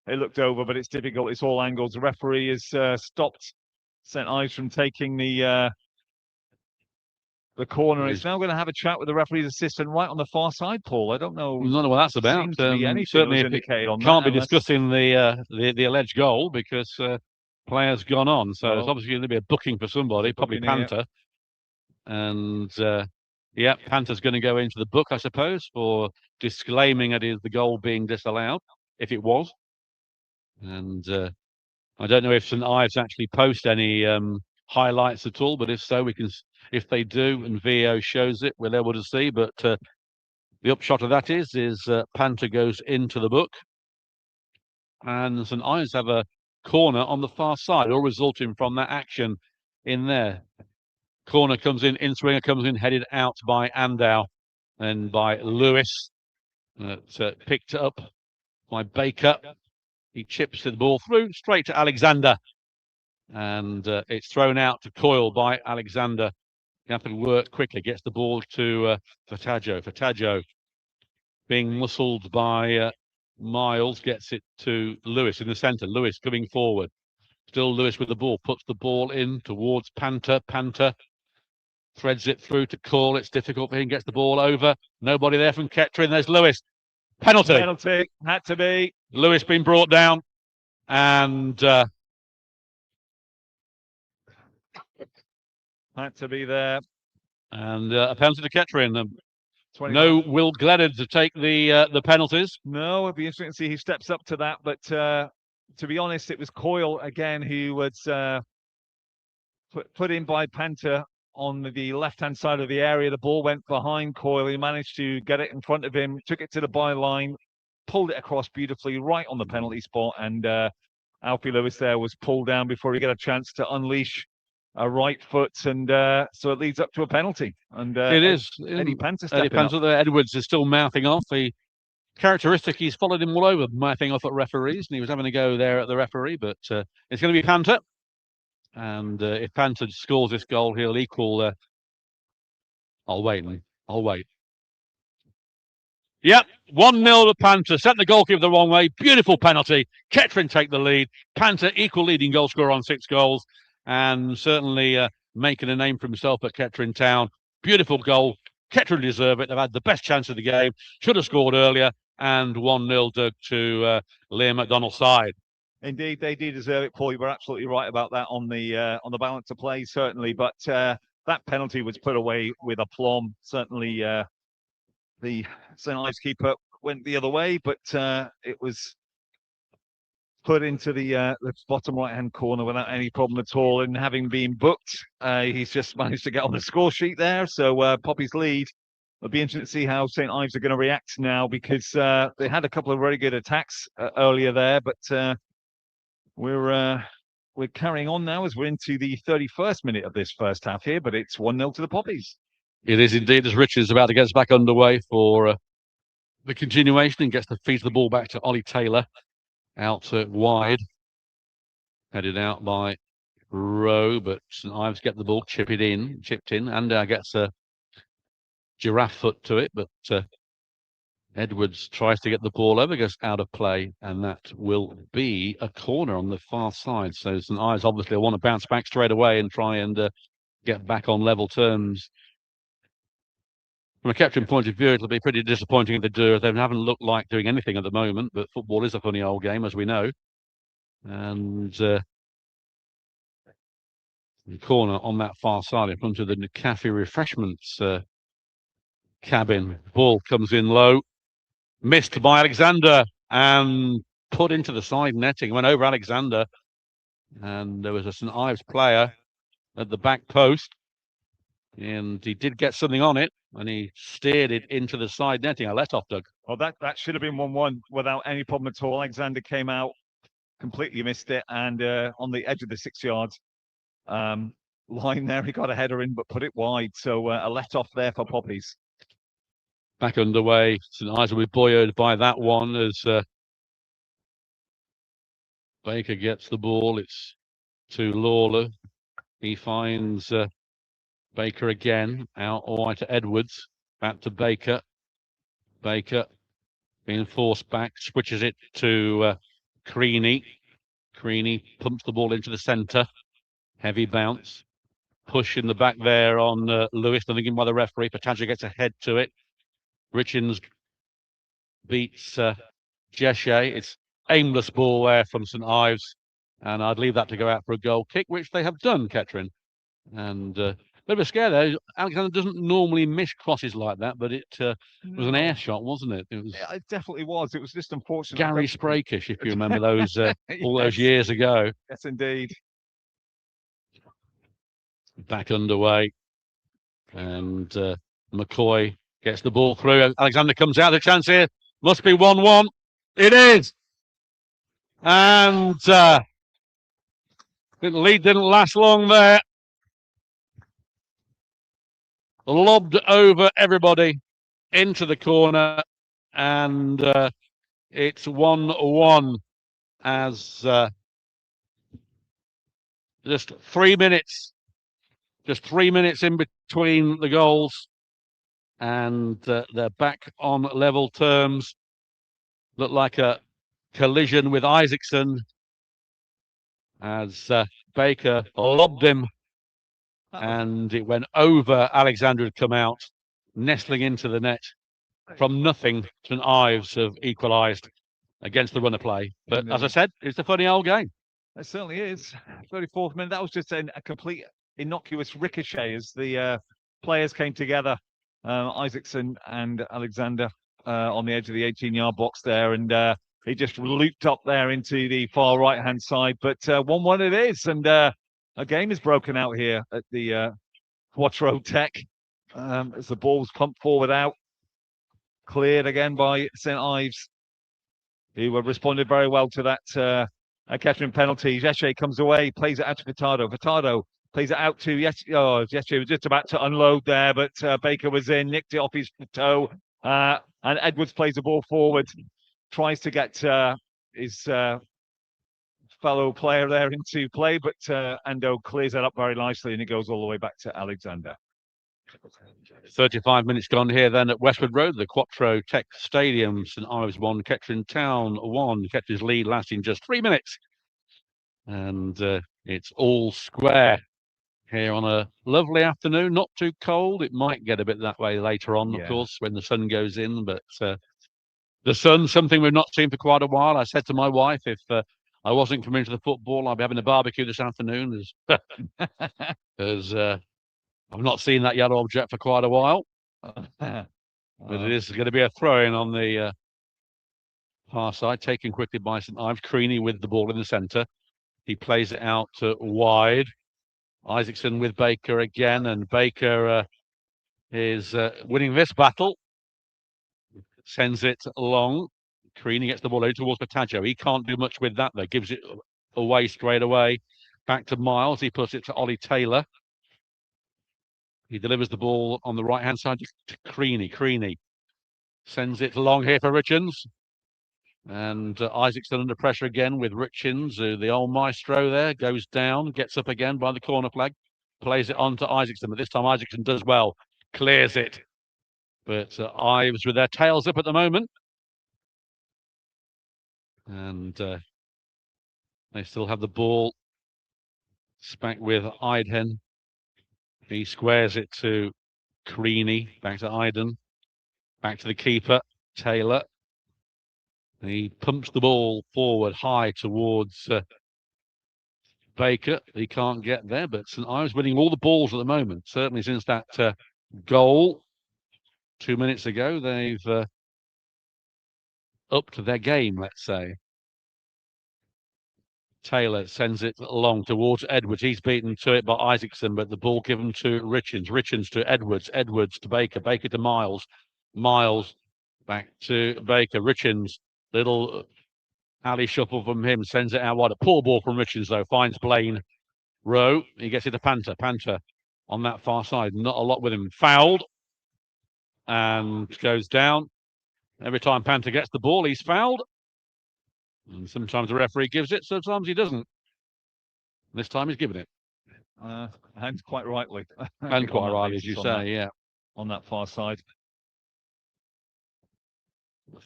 it looked over, but it's difficult. It's all angles. The referee has stopped St Ives from taking the corner. It's now going to have a chat with the referee's assistant right on the far side, Paul. I don't know what that's about. Seems to be anything certainly indicated on can't that, be discussing the alleged goal because player's gone on. So it's obviously going to be a booking for somebody, probably Panther. And Panther's going to go into the book, I suppose, for disclaiming it is the goal being disallowed, if it was. And I don't know if St Ives actually post any highlights at all, but if so, if they do and VO shows it, we're able to see. But the upshot of that is Panther goes into the book, and St Ives have a corner on the far side, all resulting from that action in there. Corner comes in swinger comes in, headed out by Andau and by Lewis. Picked up by Baker. He chips the ball through straight to Alexander, and it's thrown out to Coyle by Alexander. You have to work quickly. Gets the ball to Fataggio. Fataggio being muscled by Miles, gets it to Lewis in the centre. Lewis coming forward. Still Lewis with the ball. Puts the ball in towards Panther. Panther threads it through to Coyle. It's difficult for him. Gets the ball over. Nobody there from Kettering. There's Lewis. Penalty. Penalty. Had to be. Lewis being brought down. And had to be there. And a penalty to Kettering. No Will Glennon to take the penalties. No, it'd be interesting to see who steps up to that. But to be honest, it was Coyle again who was put in by Panther on the left-hand side of the area. The ball went behind Coyle. He managed to get it in front of him, took it to the byline, pulled it across beautifully right on the penalty spot. And Alfie Lewis there was pulled down before he got a chance to unleash a right foot, and so it leads up to a penalty. And it is Eddie Panther. Edwards is still mouthing off. The characteristic, he's followed him all over, mouthing off at referees, and he was having a go there at the referee. But it's going to be Panther, And if Panther scores this goal, he'll equal. I'll wait. I'll wait. Yep, 1-0 to Panther. Set the goalkeeper the wrong way. Beautiful penalty. Kettering take the lead. Panther equal leading goal scorer on 6 goals, and certainly making a name for himself at Kettering Town. Beautiful goal. Kettering deserve it. They've had the best chance of the game. Should have scored earlier, and 1-0 to Liam McDonald's side. Indeed, they do deserve it, Paul. You were absolutely right about that on the balance of play, certainly. But that penalty was put away with aplomb. Certainly, the St. Ives keeper went the other way, but it was put into the bottom right-hand corner without any problem at all. And having been booked, he's just managed to get on the score sheet there. So Poppies lead. It'll be interesting to see how St. Ives are going to react now, because they had a couple of very good attacks earlier there, but we're carrying on now as we're into the 31st minute of this first half here, but it's 1-0 to the Poppies. It is indeed, as Richards about to get us back underway for the continuation, and gets to feed the ball back to Ollie Taylor out wide, headed out by Rowe, but St. Ives get the ball, chipped in, and gets a giraffe foot to it, but Edwards tries to get the ball over, goes out of play, and that will be a corner on the far side. So St. Ives obviously want to bounce back straight away and try and get back on level terms. From a captain point of view, it'll be pretty disappointing if they do. They haven't looked like doing anything at the moment, but football is a funny old game, as we know. And the corner on that far side in front of the cafe refreshments cabin. Ball comes in low, missed by Alexander and put into the side netting. Went over Alexander, and there was a St. Ives player at the back post, and he did get something on it, and he steered it into the side netting. A let-off, Doug. Well, that should have been 1-1 without any problem at all. Alexander came out, completely missed it, and on the edge of the 6-yard line there, he got a header in, but put it wide. So a let-off there for Poppies. Back underway. St. Ives will be buoyed by that one as Baker gets the ball. It's to Lawler. He finds Baker again, out wide to Edwards, back to Baker. Baker being forced back, switches it to Creaney. Creaney pumps the ball into the centre. Heavy bounce. Push in the back there on Lewis, nothing given by the referee. Patanja gets a head to it. Richins beats Jeshe. It's aimless ball there from St. Ives, and I'd leave that to go out for a goal kick, which they have done, Kettering. And bit of a scare there. Alexander doesn't normally miss crosses like that, but it was an air shot, wasn't it? It was. Yeah, it definitely was. It was just unfortunate. Gary Sprakish, if you remember those all those years ago. Yes, indeed. Back underway, and McCoy gets the ball through. Alexander comes out. The chance here must be 1-1. It is. And the lead didn't last long there. Lobbed over everybody into the corner. And it's 1-1 as just 3 minutes. Just 3 minutes in between the goals. And they're back on level terms. Looked like a collision with Isaacson as Baker lobbed him, and it went over Alexander, had come out, nestling into the net. From nothing, St. Ives have equalised against the run of play. But as I said, it's a funny old game. It certainly is. 34th minute. That was just a complete innocuous ricochet as the players came together. Isaacson and Alexander on the edge of the 18-yard box there, and he just looped up there into the far right-hand side. But 1-1 it is, and a game is broken out here at the Quattro Tech as the ball's pumped forward out, cleared again by St. Ives, who responded very well to that Kettering penalty. Jeshe comes away, plays it out to Furtado. Furtado plays it out to Jeshe was just about to unload there, but Baker was in, nicked it off his toe, and Edwards plays the ball forward, tries to get his fellow player there into play, but Ando clears that up very nicely, and it goes all the way back to Alexander. 35 minutes gone here then at Westwood Road, the Quattro Tech Stadium. St Ives 1, Kettering Town 1. Kettering's lead lasting just 3 minutes. And it's all square here on a lovely afternoon, not too cold. It might get a bit that way later on, of course, when the sun goes in. But the sun, something we've not seen for quite a while. I said to my wife, if I wasn't coming to the football, I'd be having a barbecue this afternoon. As I've not seen that yellow object for quite a while. But it is going to be a throw-in on the far side, taken quickly by St Ives. Creaney with the ball in the centre. He plays it out wide. Isaacson with Baker again, and Baker is winning this battle. Sends it long. Creaney gets the ball over towards Pataggio. He can't do much with that, though. Gives it away straight away. Back to Miles. He puts it to Ollie Taylor. He delivers the ball on the right-hand side to Creaney. Creaney sends it long here for Richards. And Isaacson under pressure again with Richards. The old maestro there goes down, gets up again by the corner flag, plays it on to Isaacson. But this time Isaacson does well, clears it. But Ives with their tails up at the moment. And they still have the ball. Back with Idhen. He squares it to Creaney. Back to Iden. Back to the keeper, Taylor. He pumps the ball forward high towards Baker. He can't get there, but St Ives winning all the balls at the moment. Certainly since that goal 2 minutes ago, they've upped their game, let's say. Taylor sends it along towards Edwards. He's beaten to it by Isaacson, but the ball given to Richards. Richards to Edwards. Edwards to Baker. Baker to Miles. Miles back to Baker. Richards, little alley shuffle from him, sends it out wide. A poor ball from Richards, though. Finds Blaine Rowe. He gets it to Panther. Panther on that far side. Not a lot with him. Fouled and goes down. Every time Panther gets the ball, he's fouled. And sometimes the referee gives it, sometimes he doesn't. This time he's given it. And quite rightly. And quite rightly, as you say, yeah. On that far side.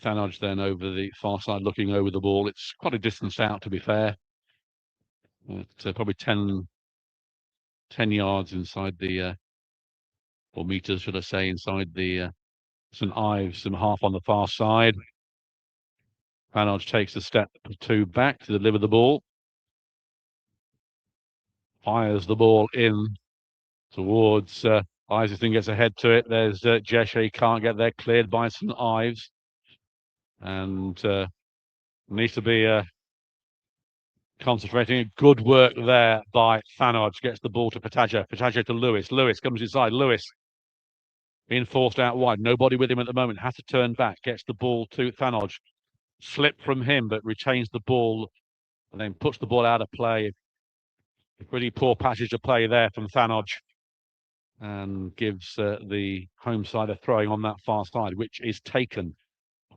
Thanodge then over the far side, looking over the ball. It's quite a distance out, to be fair. Probably 10 yards inside the, or meters, should I say, inside the St Ives, and half on the far side. Thanodge takes a step or two back to deliver the ball. Fires the ball in towards Isaacson, gets ahead to it. There's Jesher, he can't get there, cleared by St Ives. And needs to be concentrating. Good work there by Thanodge. Gets the ball to Pataggio. Pataggio to Lewis. Lewis comes inside. Lewis being forced out wide. Nobody with him at the moment. Has to turn back. Gets the ball to Thanodge. Slip from him, but retains the ball and then puts the ball out of play. A pretty poor passage of play there from Thanodge, and gives the home side a throwing on that far side, which is taken.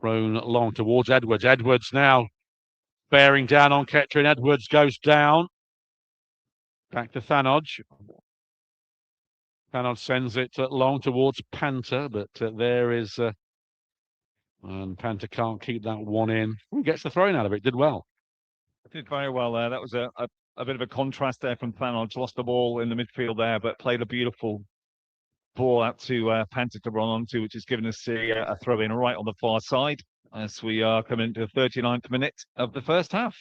Thrown long towards Edwards. Edwards now bearing down on Kettering. Edwards goes down. Back to Thanodge. Thanodge sends it long towards Panther, but there is... and Panther can't keep that one in. He gets the throwing out of it. Did well. Did very well there. That was a bit of a contrast there from Thanodge. Lost the ball in the midfield there, but played a beautiful ball out to Panther to run onto, which has given us a throw in right on the far side as we are coming into the 39th minute of the first half.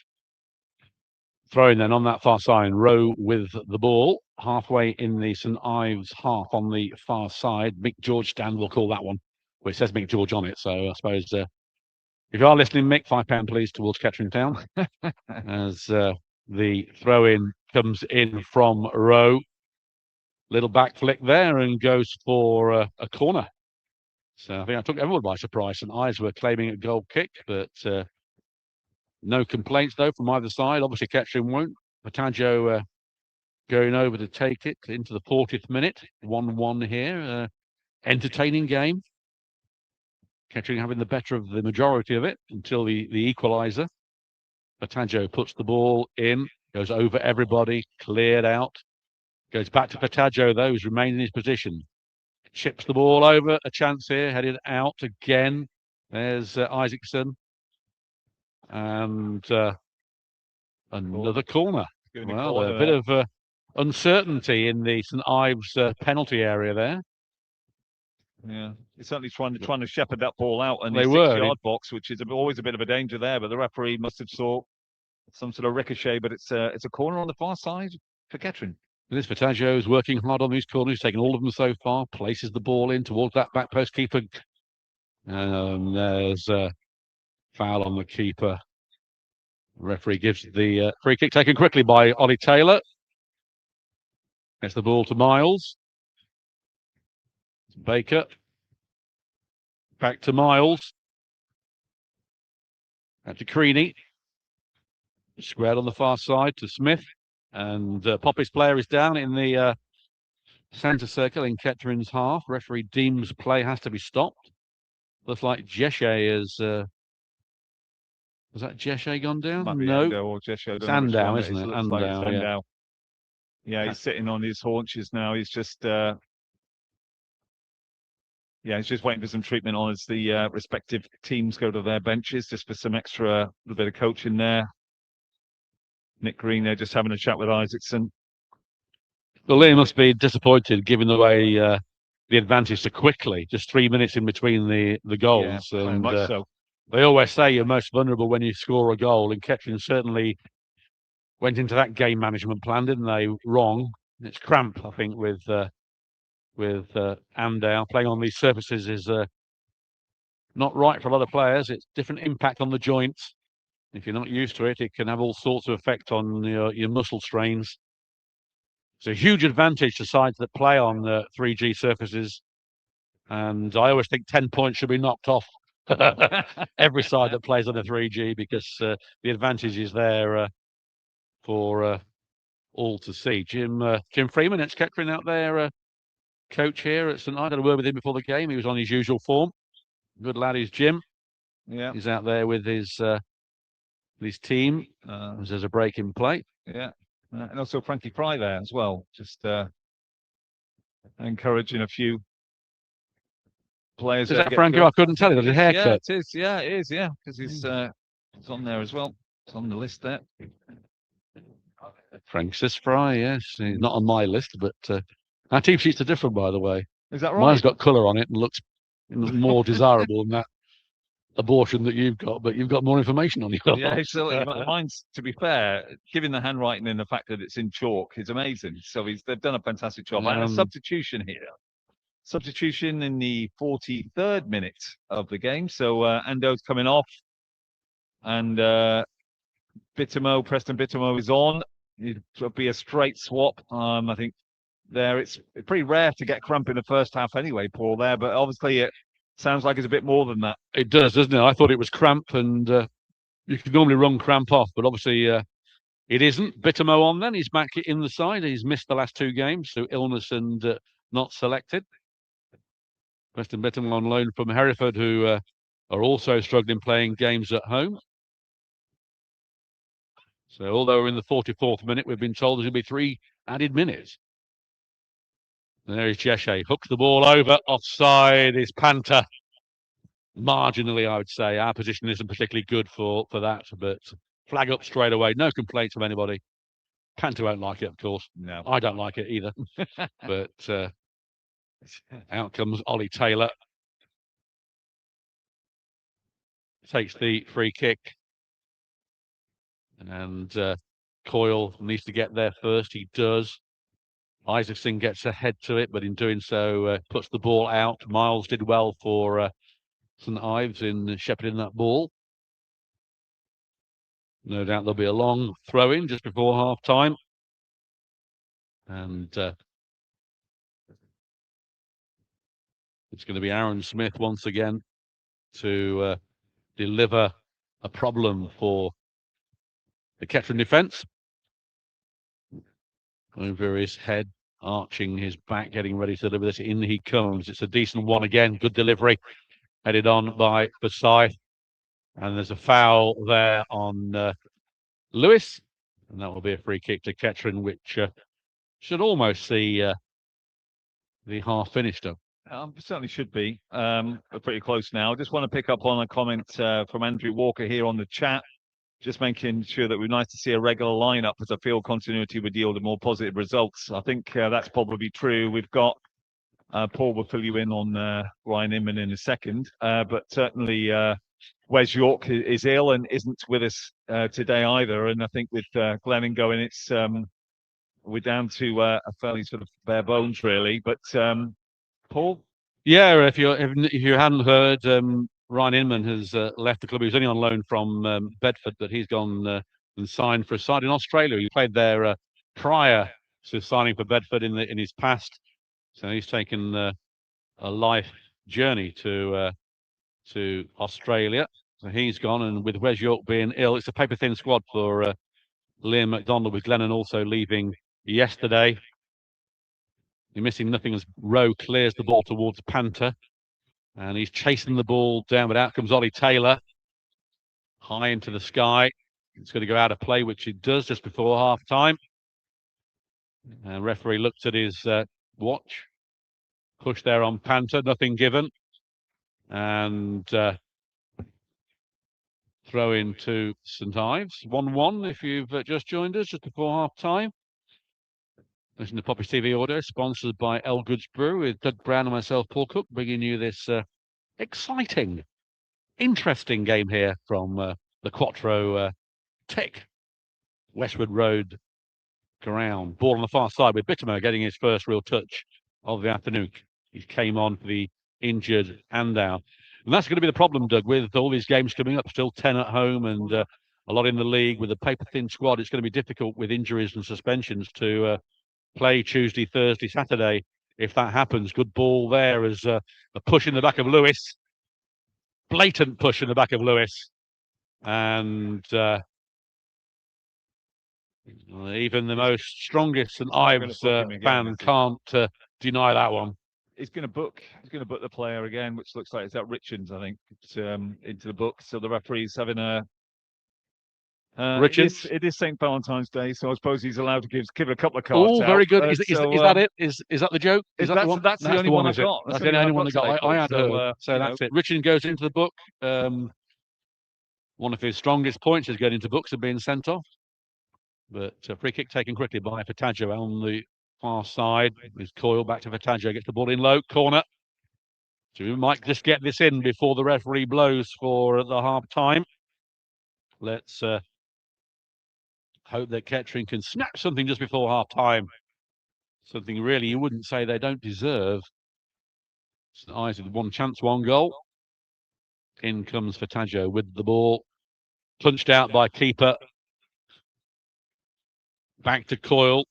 Throwing then on that far side. Rowe with the ball halfway in the St Ives half on the far side. Mick George stand, we'll call that one. Well, it says Mick George on it, so I suppose if you are listening, Mick, £5 please towards Kettering Town. As the throw-in comes in from Rowe. Little back flick there and goes for a corner. So I think I took everyone by surprise. St Ives were claiming a goal kick, but no complaints though from either side. Obviously Kettering won't. Pataggio going over to take it into the 40th minute. 1-1 here. Entertaining game. Kettering having the better of the majority of it until the equaliser. Patagio puts the ball in, goes over everybody, cleared out. Goes back to Patagio, though, who's remained in his position. Chips the ball over, a chance here, headed out again. There's Isaacson. And another corner. Well, a bit of uncertainty in the St Ives penalty area there. Yeah, he's certainly trying to shepherd that ball out in the 6-yard box, which is always a bit of a danger there. But the referee must have saw some sort of ricochet. But it's a corner on the far side for Kettering. This Patagio is working hard on these corners, taking all of them so far. Places the ball in towards that back post keeper. And there's a foul on the keeper. The referee gives the free kick taken quickly by Ollie Taylor. Gets the ball to Miles. Baker. Back to Miles. Back to Creaney. Squared on the far side to Smith. And Poppies' player is down in the centre circle in Kettering's half. Referee deems play has to be stopped. Looks like Jeshe is... was that Jeshe gone down? No. Or Jeshe. It's Andow, isn't it? Andow, yeah, he's sitting on his haunches now. He's just... he's just waiting for some treatment on as the respective teams go to their benches, just for some extra little bit of coaching there. Nick Green there just having a chat with Isaacson. Well, Lee must be disappointed given the way the advantage so quickly, just 3 minutes in between the goals. Yeah, and much so. They always say you're most vulnerable when you score a goal, and Kettering certainly went into that game management plan, didn't they? Wrong. It's cramp, I think, with Andow. Playing on these surfaces is not right for a lot of players. It's different impact on the joints. If you're not used to it, it can have all sorts of effect on your muscle strains. It's a huge advantage to sides that play on 3G surfaces. And I always think 10 points should be knocked off every side that plays on a 3G, because the advantage is there for all to see. Jim Freeman, it's Kettering out there, coach here at St. I had a word with him before the game. He was on his usual form. Good lad is Jim. Yeah, he's out there with his team. There's a break in play. Yeah, and also Frankie Fry there as well, just encouraging a few players. Is that Frankie? I couldn't tell you. There's a haircut. Yeah, it is. Yeah, it is. Yeah, because he's on there as well. It's on the list there. Francis Fry, yes. He's not on my list, but our team sheets are different, by the way. Is that right? Mine's got colour on it and looks more desirable than that abortion that you've got, but you've got more information on yours. Yeah, absolutely. Mine's, to be fair, given the handwriting and the fact that it's in chalk, is amazing. So they've done a fantastic job. And a substitution here. Substitution in the 43rd minute of the game. So Ando's coming off, and Preston Bittermo is on. It'll be a straight swap. I think there it's pretty rare to get cramp in the first half anyway, Paul, there, but obviously it sounds like it's a bit more than that. It does, doesn't it? I thought it was cramp, and you could normally run cramp off, but obviously it isn't. Bittermo on then. He's back in the side. He's missed the last 2 games through illness and not selected. Preston Bittermo on loan from Hereford, who are also struggling playing games at home. So although we're in the 44th minute, we've been told there's going to be 3 added minutes. There is Jeshe. Hooks the ball over. Offside is Panther. Marginally, I would say. Our position isn't particularly good for that, but flag up straight away. No complaints from anybody. Panther won't like it, of course. No. I don't like it either. But out comes Ollie Taylor. Takes the free kick. And Coyle needs to get there first. He does. Isaacson gets ahead to it, but in doing so, puts the ball out. Miles did well for St Ives in shepherding that ball. No doubt there'll be a long throw-in just before half-time. And it's going to be Aaron Smith once again to deliver a problem for the Kettering defence. Over his head, arching his back, getting ready to deliver this. In he comes. It's a decent one again. Good delivery. Headed on by Forsyth. And there's a foul there on Lewis, and that will be a free kick to Kettering, which should almost see the half finished up. Certainly should be. We're pretty close now. I just want to pick up on a comment from Andrew Walker here on the chat. Just making sure that we're nice to see a regular lineup, as I feel continuity would yield more positive results. I think that's probably true. We've got Paul will fill you in on Ryan Inman in a second, but certainly Wes York is ill and isn't with us today either. And I think with Glennon going, it's we're down to a fairly sort of bare bones really. But Paul, yeah, if you hadn't heard, Ryan Inman has left the club. He was only on loan from Bedford, but he's gone and signed for a side in Australia. He played there prior to signing for Bedford in his past, so he's taken a life journey to Australia. So he's gone, and with Wes York being ill, it's a paper thin squad for Liam McDonald, with Glennon also leaving yesterday. You're missing nothing as Rowe clears the ball towards Panther. And he's chasing the ball down, but out comes Ollie Taylor. High into the sky. It's going to go out of play, which it does just before half time. And referee looked at his watch. Push there on Panther, nothing given. And throw into St Ives. 1-1 if you've just joined us, just before half time. Listen to Poppies TV Audio, sponsored by Elgood's Brew, with Doug Brown and myself, Paul Cook, bringing you this exciting, interesting game here from the Quattro Tech Westwood Road ground. Ball on the far side with Bittermer getting his first real touch of the afternoon. He came on for the injured Andow. And that's going to be the problem, Doug, with all these games coming up, still 10 at home and a lot in the league. With a paper-thin squad, it's going to be difficult with injuries and suspensions to play Tuesday, Thursday, Saturday. If that happens, good ball there as a push in the back of Lewis. Blatant push in the back of Lewis. And even the most strongest and Ives fan can't deny that one. He's going to book the player again, which looks like it's that Richards, I think, into the book. So the referee's having a Richards. It is St. Valentine's Day, so I suppose he's allowed to give a couple of cards. Oh, very good. Is that it? Is that the joke? Is that the one? That's the only one I've got. That's the only one that got. I had heard. So that's it. Richards goes into the book. One of his strongest points is getting into books and being sent off. But free kick taken quickly by Fataggio on the far side. His Coyle back to Fataggio, gets the ball in low, corner. So we might just get this in before the referee blows for the half time. Let's hope that Kettering can snap something just before half time. Something really you wouldn't say they don't deserve. St Ives with one chance, one goal. In comes Fataggio with the ball. Punched out by keeper. Back to Coyle.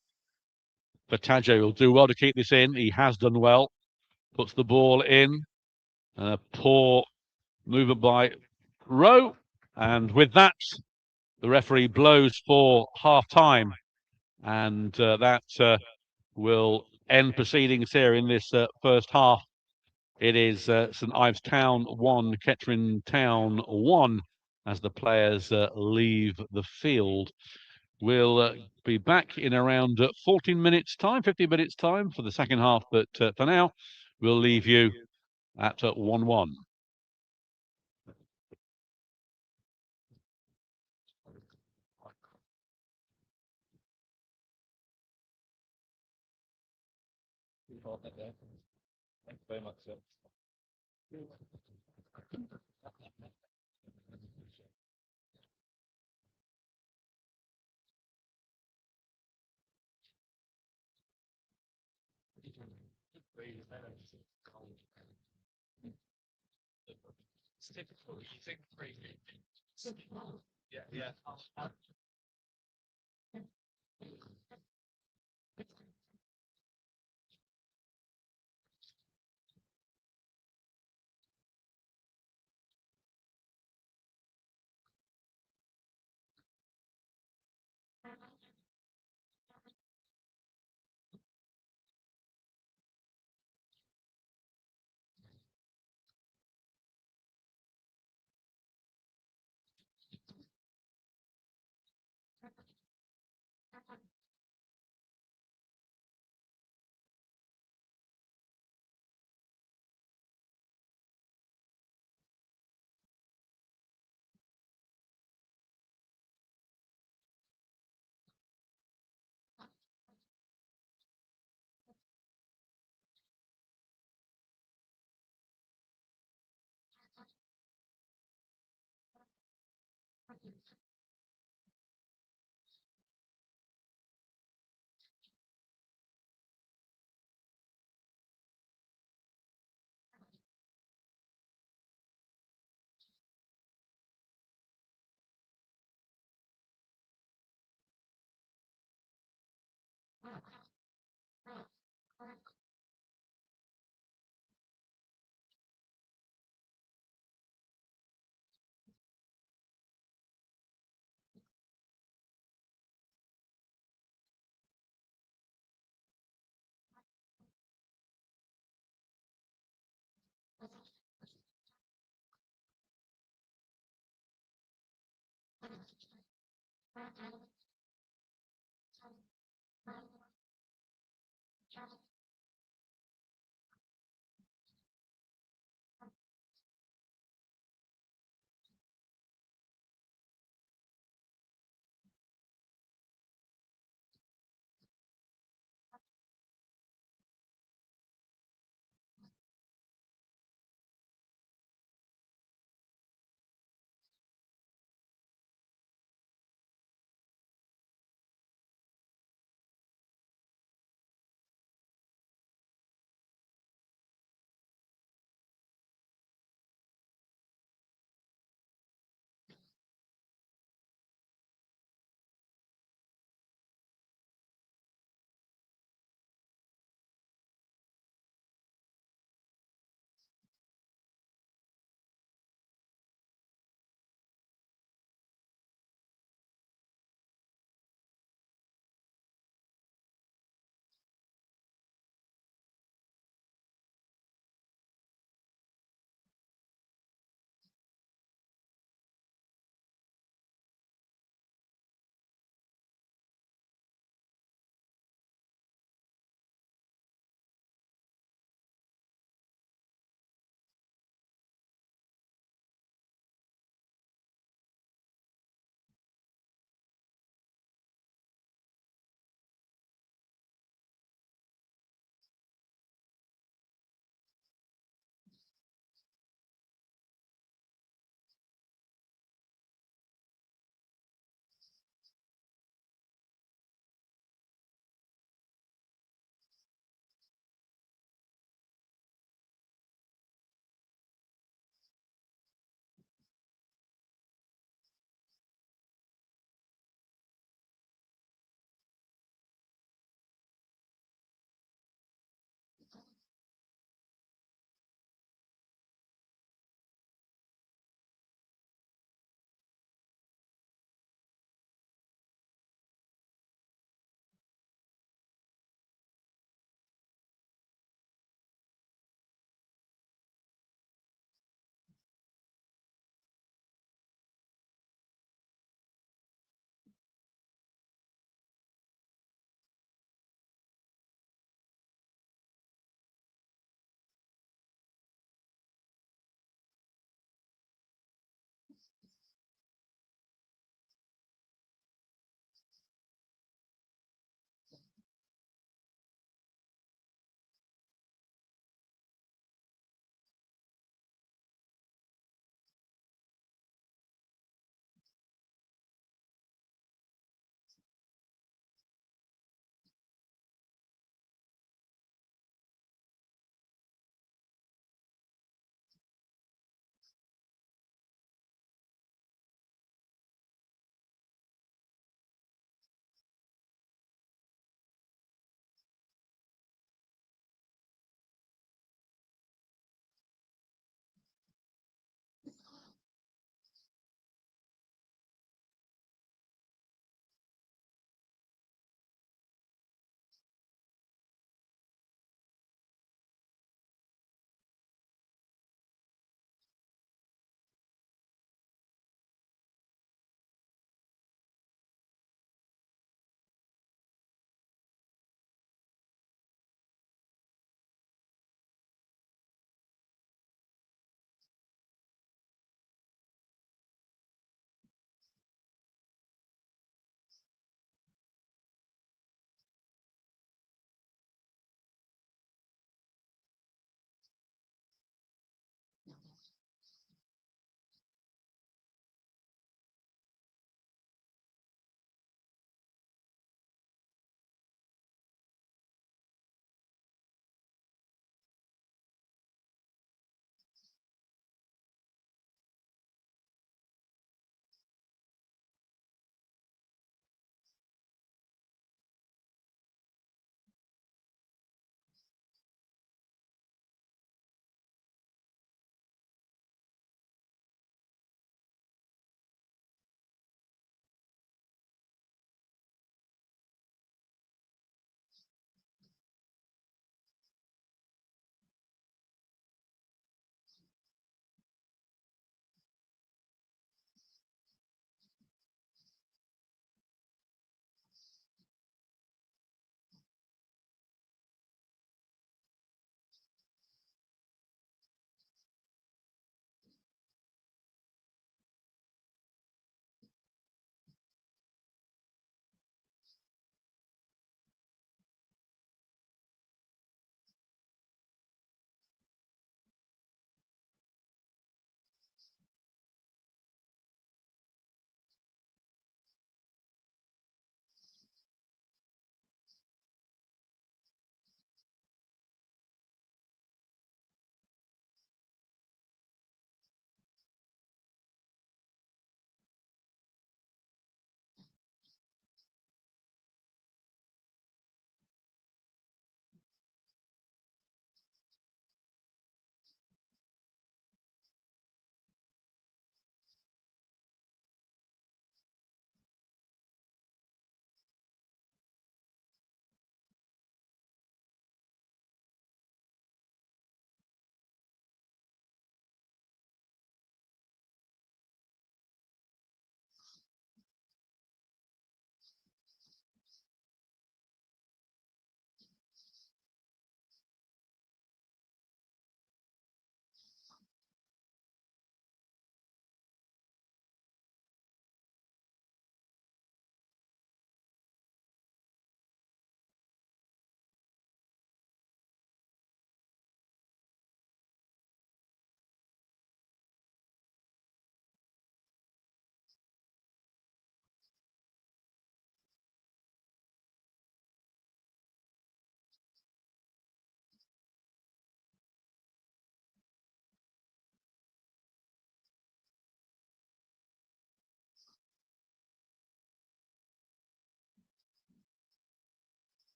Fataggio will do well to keep this in. He has done well. Puts the ball in. A poor movement by Rowe. And with that, the referee blows for half time. And that will end proceedings here in this first half. It is St Ives Town 1, Kettering Town 1, as the players leave the field. We'll be back in around 14 minutes' time, 15 minutes' time for the second half. But for now, we'll leave you at 1-1. Thanks very much, sir. It's typical. You think yeah.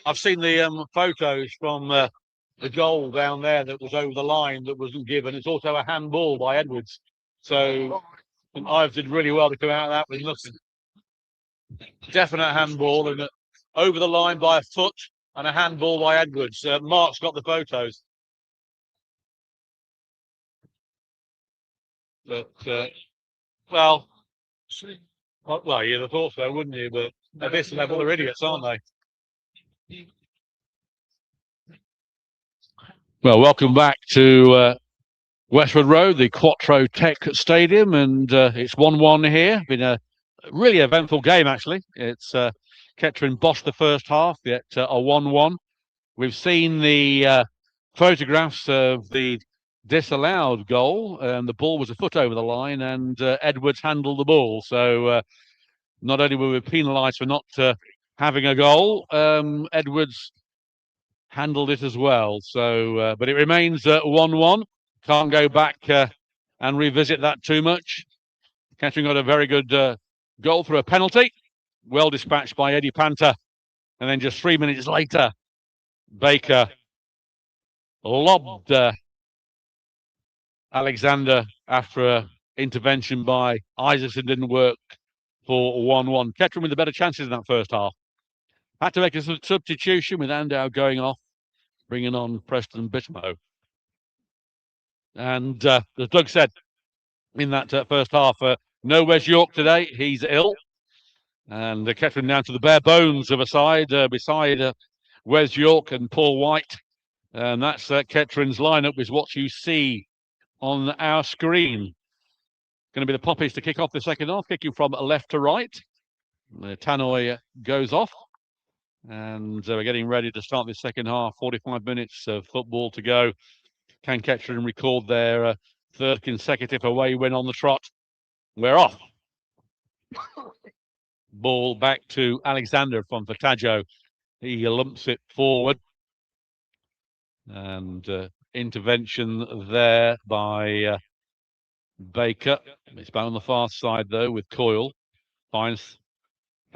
I've seen the photos from the goal down there that was over the line that wasn't given. It's also a handball by Edwards. So Ives did really well to come out of that with nothing. Definite handball and over the line by a foot and a handball by Edwards. Mark's got the photos. But, well, you'd have thought so, wouldn't you? But at this level, they're idiots, aren't they? Well, welcome back to Westwood Road, the Quattro Tech Stadium, and it's 1-1 here. Been a really eventful game, actually. It's Kettering bossed the first half, yet a 1-1. We've seen the photographs of the disallowed goal, and the ball was a foot over the line, and Edwards handled the ball. So not only were we penalised for not having a goal, Edwards handled it as well. So, but it remains 1-1. Can't go back and revisit that too much. Kettering got a very good goal through a penalty, well dispatched by Eddie Panther, and then just 3 minutes later, Baker lobbed Alexander after an intervention by Isaacson, didn't work for 1-1. Kettering with the better chances in that first half. Had to make a substitution with Andow going off, bringing on Preston Bitmo. And as Doug said in that first half, no Wes York today. He's ill. And Kettering down to the bare bones of a side beside Wes York and Paul White. And that's Kettering's lineup, is what you see on our screen. Going to be the Poppies to kick off the second half, kicking from left to right. Tannoy goes off. And we're getting ready to start the second half. 45 minutes of football to go. Can Kettering record their third consecutive away win on the trot? We're off. Ball back to Alexander from Vertaggio. He lumps it forward. And intervention there by Baker. It's back on the far side, though, with Coyle. Finds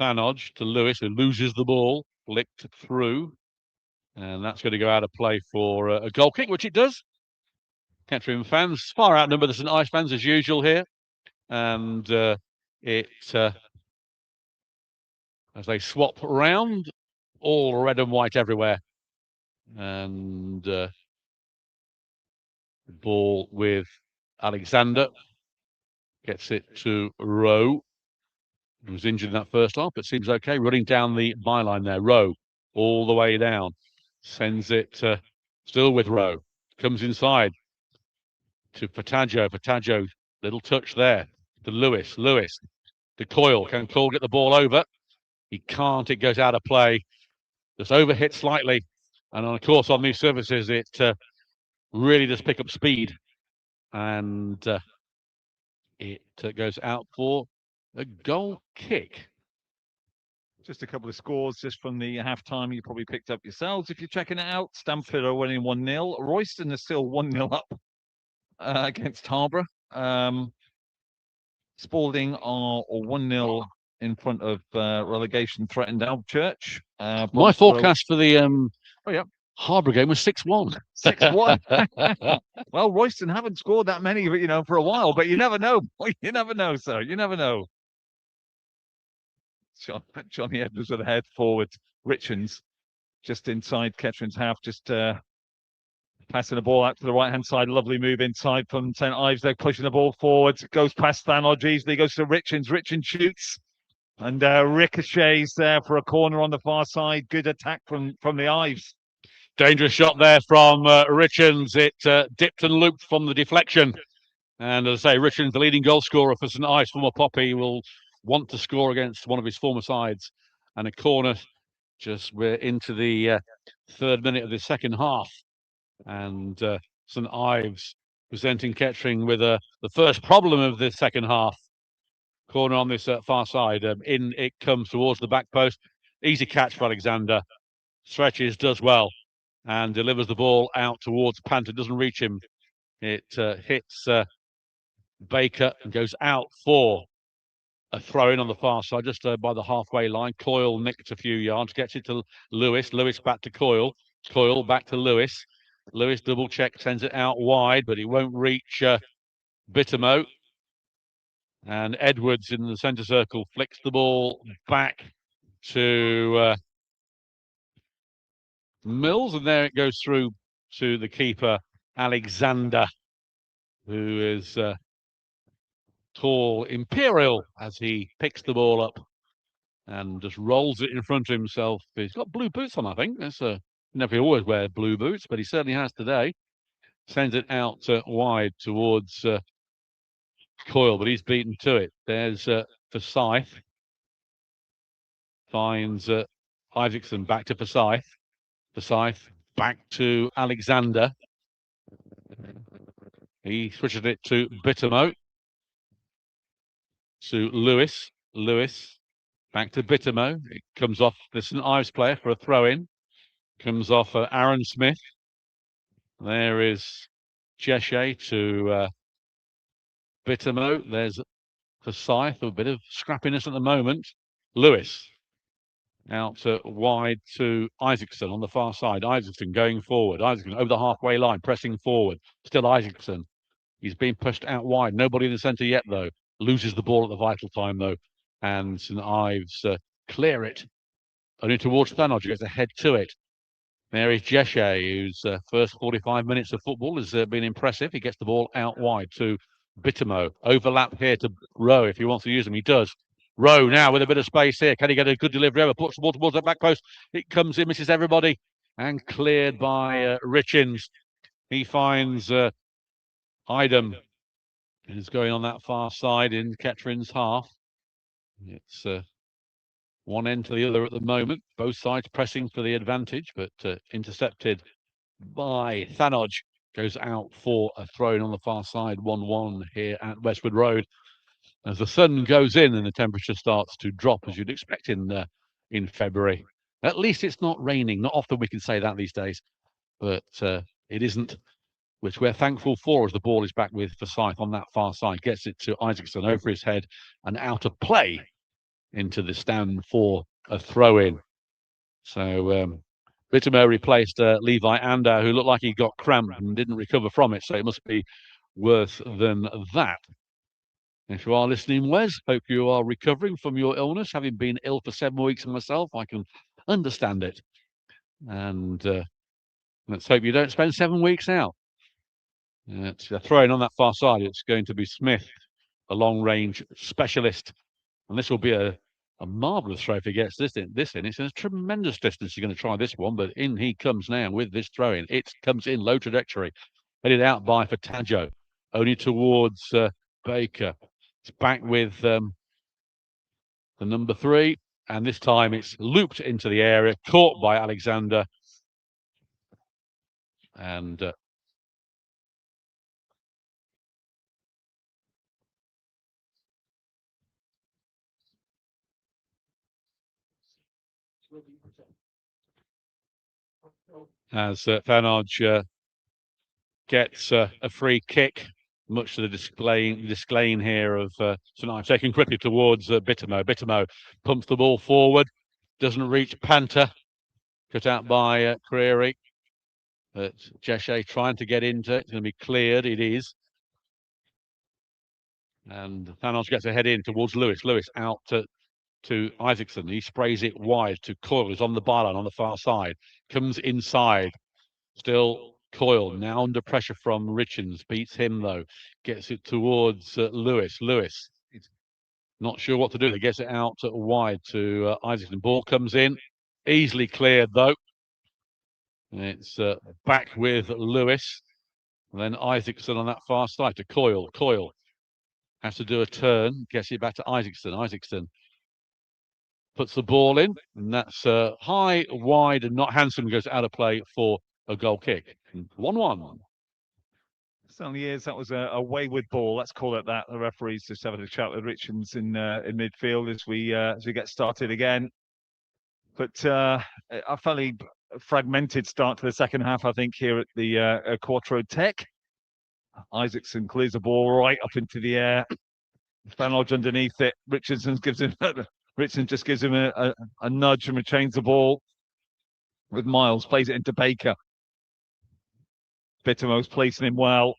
Thanodge to Lewis, who loses the ball. Flicked through. And that's going to go out of play for a goal kick, which it does. Kettering fans far outnumber the St Ives fans as usual here. And as they swap round, all red and white everywhere. And ball with Alexander. Gets it to Rowe, who was injured in that first half, but seems okay. Running down the byline there. Rowe all the way down. Sends it still with Rowe. Comes inside to Vertaggio. Vertaggio, little touch there. To Lewis. Lewis to Coyle. Can Coyle get the ball over? He can't. It goes out of play. Just overhit slightly. And of course, on these surfaces, it really does pick up speed. And it goes out for a goal kick. Just a couple of scores just from the half-time you probably picked up yourselves if you're checking it out. Stamford are winning 1-0. Royston is still 1-0 up against Harborough. Spalding are 1-0 in front of relegation-threatened Alvechurch. My forecast for the Harborough game was 6-1. 6-1. Well, Royston haven't scored that many, for a while, but you never know. You never know, sir. You never know. Johnny Edwards with a head forward. Richards just inside Kettering's half, just passing the ball out to the right-hand side. Lovely move inside from St Ives. They're pushing the ball forward. It goes past Thanodge easily. Goes to Richards. Richards shoots. And ricochets there for a corner on the far side. Good attack from the Ives. Dangerous shot there from Richards. It dipped and looped from the deflection. And as I say, Richards, the leading goal scorer for St Ives, former Poppy, will want to score against one of his former sides. And a corner, we're into the third minute of the second half. And St Ives presenting Kettering with the first problem of the second half. Corner on this far side. In it comes towards the back post. Easy catch for Alexander. Stretches, does well, and delivers the ball out towards Panther. Doesn't reach him. It hits Baker and goes out for a throw in on the far side, just by the halfway line. Coyle nicked a few yards, gets it to Lewis. Lewis back to Coyle. Coyle back to Lewis. Lewis double check, sends it out wide, but it won't reach Bittermo. And Edwards in the centre circle flicks the ball back to Mills, and there it goes through to the keeper, Alexander, who is tall, imperial, as he picks the ball up and just rolls it in front of himself. He's got blue boots on, I think. That's never always wear blue boots, but he certainly has today. Sends it out wide towards Coyle, but he's beaten to it. There's Forsyth. Finds Isaacson back to Forsyth. Forsyth back to Alexander. He switches it to Bittermo. To Lewis. Lewis back to Bittermo. It comes off the St Ives player for a throw-in. Comes off Aaron Smith. There is Jeshe to Bittermo. There's Forsyth, a bit of scrappiness at the moment. Lewis out wide to Isaacson on the far side. Isaacson going forward. Isaacson over the halfway line, pressing forward. Still Isaacson. He's being pushed out wide. Nobody in the centre yet, though. Loses the ball at the vital time, though. And St Ives clear it. Only towards Thanos, gets a head to it. There is Jeshe, whose first 45 minutes of football has been impressive. He gets the ball out wide to Bittermo. Overlap here to Rowe if he wants to use him. He does. Rowe now with a bit of space here. Can he get a good delivery over? Puts the ball towards the back post. It comes in, misses everybody, and cleared by Richins. He finds Idem, who's going on that far side in Ketterin's half. It's one end to the other at the moment. Both sides pressing for the advantage, but intercepted by Thanoj. Goes out for a throw in on the far side. 1-1 here at Westwood Road. As the sun goes in and the temperature starts to drop, as you'd expect in February. At least it's not raining. Not often we can say that these days, but it isn't, which we're thankful for, as the ball is back with Forsyth on that far side. Gets it to Isaacson over his head and out of play into the stand for a throw-in. So Bittermo replaced Levi Andau, who looked like he got cramped and didn't recover from it, so it must be worse than that. If you are listening, Wes, hope you are recovering from your illness. Having been ill for 7 weeks myself, I can understand it. And let's hope you don't spend 7 weeks out. It's throwing on that far side. It's going to be Smith, a long-range specialist. And this will be a marvellous throw if he gets this in. It's a tremendous distance. You're going to try this one, but in he comes now with this throw-in. It comes in low trajectory. Headed out by Fataggio, only towards Baker. It's back with the number 3, and this time it's looped into the area, caught by Alexander, and as Thanoj gets a free kick, much to the disdain here of St Ives, taken quickly towards Bittermo. Bittermo pumps the ball forward, doesn't reach Panther, cut out by Creary. But Jeshe trying to get into it. It's going to be cleared. It is. And Thanos gets a head in towards Lewis. Lewis out to Isaacson. He sprays it wide to Coyle, who's on the byline on the far side. Comes inside. Still Coyle, now under pressure from Richins. Beats him, though. Gets it towards Lewis. Lewis, not sure what to do. He gets it out wide to Isaacson. Ball comes in. Easily cleared, though. It's back with Lewis. And then Isaacson on that far side to Coyle. Coyle has to do a turn. Gets it back to Isaacson. Isaacson puts the ball in. And that's high, wide, and not handsome. Goes out of play for a goal kick. 1-1. Certainly is. That was a wayward ball. Let's call it that. The referees just having a chat with Richards in midfield as we get started again. But a fairly fragmented start to the second half, I think, here at the Quattro Tech. Isaacson clears the ball right up into the air. Van Lodge underneath it. Richardson just gives him a nudge and retains the ball with Miles, plays it into Baker. Bittermo's placing him well.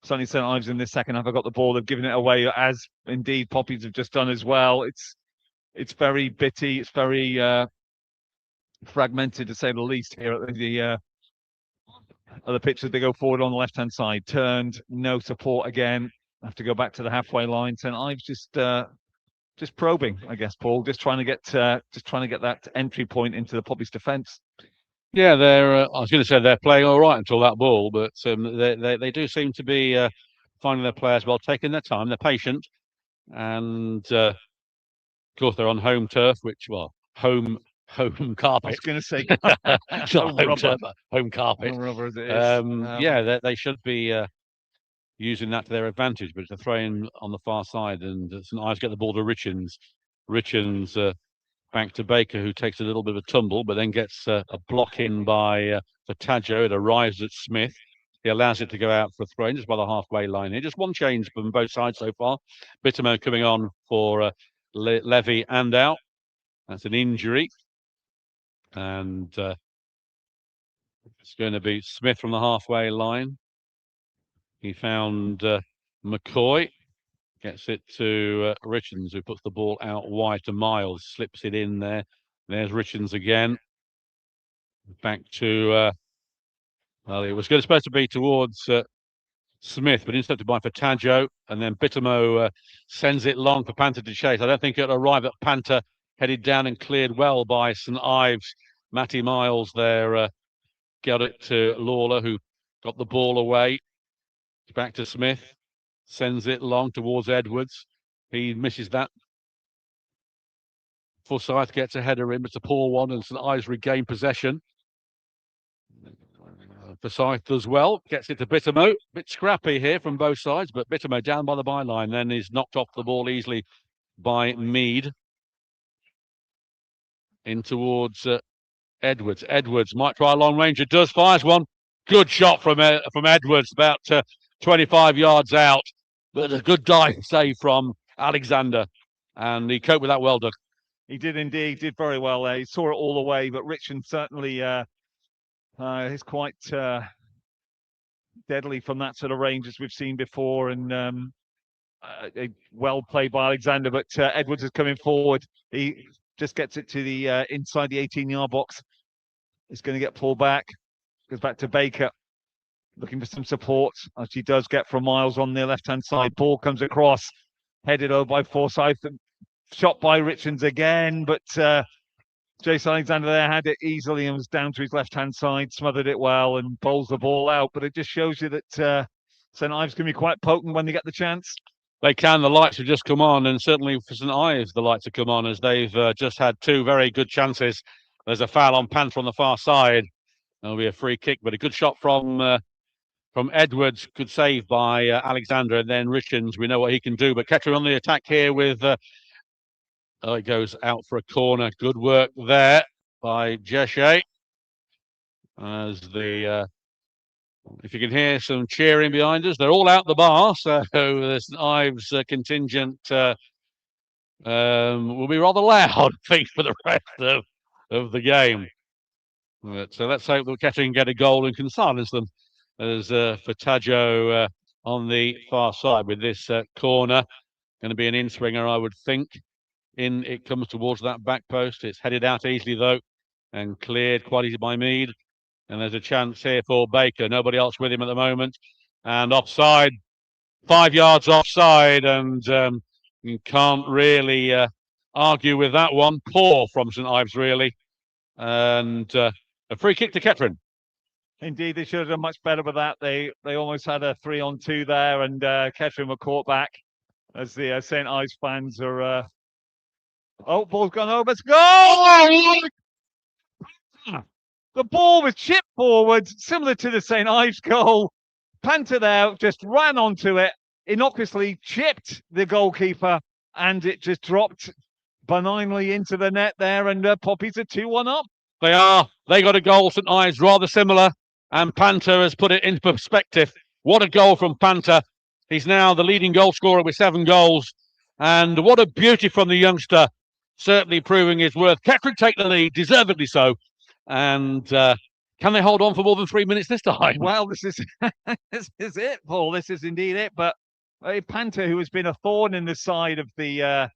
Sonny St. Ives in this second half, I got the ball. They've given it away, as indeed Poppies have just done as well. It's very bitty. It's very fragmented, to say the least, here at the other pitches. They go forward on the left-hand side. Turned, no support again. Have to go back to the halfway line. St. Ives just probing, I guess, Paul. Just trying to get that entry point into the Poppies' defence. Yeah, I was going to say they're playing all right until that ball, but they do seem to be finding their players well, taking their time. They're patient, and of course they're on home turf, home carpet. I was going to say home carpet. Home rubber as it is. Yeah, they should be using that to their advantage, but it's a throw in on the far side, and St. Ives get the ball to Richens. Richens back to Baker, who takes a little bit of a tumble, but then gets a block in by Fataggio. It arrives at Smith. He allows it to go out for a throw in just by the halfway line here. Just one change from both sides so far. Bittermo coming on for Levy and out. That's an injury. And it's going to be Smith from the halfway line. He found McCoy. Gets it to Richens, who puts the ball out wide to Miles. Slips it in there. There's Richens again. Back to... well, it was supposed to be towards Smith, but intercepted by Fataggio. And then Bittermo sends it long for Panther to chase. I don't think it'll arrive at Panther. Headed down and cleared well by St. Ives. Matty Miles there got it to Lawler, who got the ball away. Back to Smith. Sends it long towards Edwards. He misses that. Forsyth gets a header in. It's a poor one, and St. Ives regain possession. Forsyth does well. Gets it to Bittermo. Bit scrappy here from both sides, but Bittermo down by the byline. Then is knocked off the ball easily by Mead. In towards Edwards. Edwards might try a long range. It does. Fires one. Good shot from Edwards, about 25 yards out. But a good dive save from Alexander. And he coped with that well, Doug. He did indeed. Did very well there. He saw it all the way, but Richmond certainly is quite deadly from that sort of range, as we've seen before. And well played by Alexander, but Edwards is coming forward. He just gets it to the inside the 18-yard box. It's going to get pulled back. Goes back to Baker. Looking for some support, as he does get from Miles on the left-hand side. Ball comes across, headed over by Forsyth, shot by Richards again, but Jason Alexander there had it easily and was down to his left-hand side, smothered it well and bowls the ball out. But it just shows you that St. Ives can be quite potent when they get the chance. They can. The lights have just come on, and certainly for St. Ives, the lights have come on as they've just had two very good chances. There's a foul on Panther on the far side. There'll be a free kick, but a good shot from Edwards, good save by Alexander, and then Richens. We know what he can do, but Kettering on the attack here with it goes out for a corner. Good work there by Jeshe. As the if you can hear some cheering behind us, they're all out the bar, so this Ives contingent will be rather loud, I think, for the rest of the game. But, so let's hope that Kettering get a goal and can silence them. As Fataggio on the far side with this corner. Going to be an in-swinger, I would think. In it comes towards that back post. It's headed out easily, though, and cleared quite easy by Mead. And there's a chance here for Baker. Nobody else with him at the moment. And offside, 5 yards offside. And you can't really argue with that one. Poor from St. Ives, really. And a free kick to Kettering. Indeed, they should have done much better with that. They almost had a 3-on-2 there, and Kettering were caught back as the St. Ives fans are... Oh, ball's gone over. It's goal! The ball was chipped forward, similar to the St. Ives goal. Panther there just ran onto it, innocuously chipped the goalkeeper, and it just dropped benignly into the net there, and Poppies are 2-1 up. They are. They got a goal, St. Ives, rather similar. And Panther has put it into perspective. What a goal from Panther. He's now the leading goal scorer with 7 goals. And what a beauty from the youngster, certainly proving his worth. Kettering take the lead, deservedly so. And can they hold on for more than 3 minutes this time? Well, this is this is it, Paul. This is indeed it. But Panther, who has been a thorn in the side of the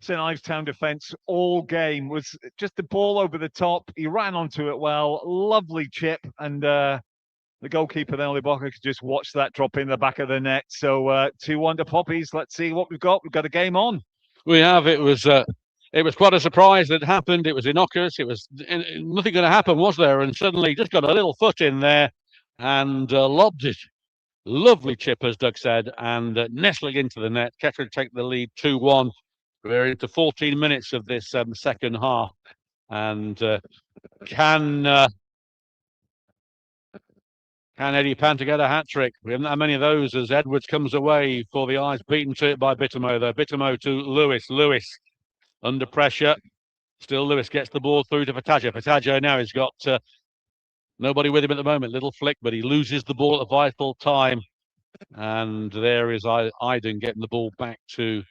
St Ives Town defence all game, was just the ball over the top. He ran onto it well. Lovely chip. And the goalkeeper there, Oliboka, could just watch that drop in the back of the net. So 2-1 to Poppies. Let's see what we've got. We've got a game on. We have. It was quite a surprise that it happened. It was innocuous. It was nothing going to happen, was there? And suddenly just got a little foot in there and lobbed it. Lovely chip, as Doug said, and nestling into the net. Kettering take the lead 2-1. We're into 14 minutes of this second half. And can Eddie Panther get a hat-trick? We haven't had many of those as Edwards comes away for the Ives, beaten to it by Bittermo, though. Bittermo to Lewis. Lewis under pressure. Still Lewis gets the ball through to Fataggio. Fataggio now has got nobody with him at the moment. Little flick, but he loses the ball at a vital time. And there is Iden getting the ball back to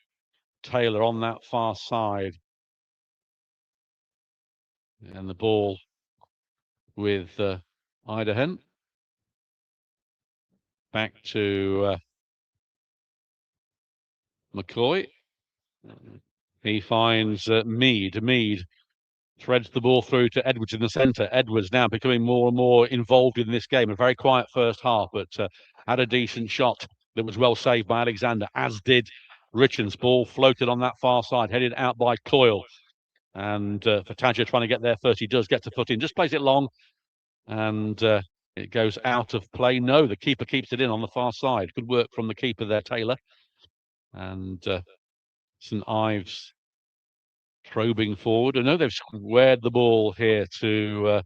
Taylor on that far side. And the ball with Idahen. Back to McCoy. He finds Mead. Mead threads the ball through to Edwards in the centre. Edwards now becoming more and more involved in this game. A very quiet first half, but had a decent shot that was well saved by Alexander, as did Richards. Ball floated on that far side, headed out by Coyle. And Fataggio trying to get there first. He does get to foot in, just plays it long. And it goes out of play. No, the keeper keeps it in on the far side. Good work from the keeper there, Taylor. And St Ives probing forward. I know they've squared the ball here to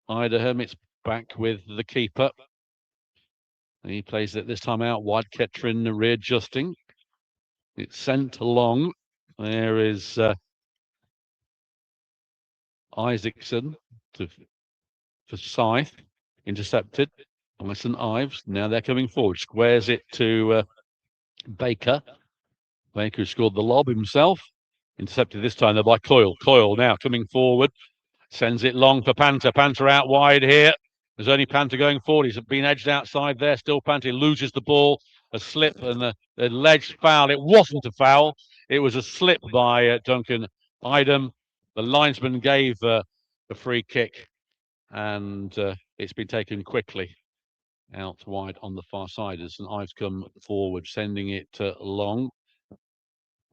Idahem. It's back with the keeper. And he plays it this time out wide. Kettering readjusting. It's sent along. There is Isaacson for Scythe. Intercepted by St Ives. Now they're coming forward. Squares it to Baker. Baker scored the lob himself. Intercepted this time though by Coyle. Coyle now coming forward. Sends it long for Panther. Panther out wide here. There's only Panther going forward. He's been edged outside there. Still Panther loses the ball. A slip and the alleged foul. It wasn't a foul. It was a slip by Duncan Idem. The linesman gave a free kick. And it's been taken quickly out wide on the far side as St Ives come forward, sending it long.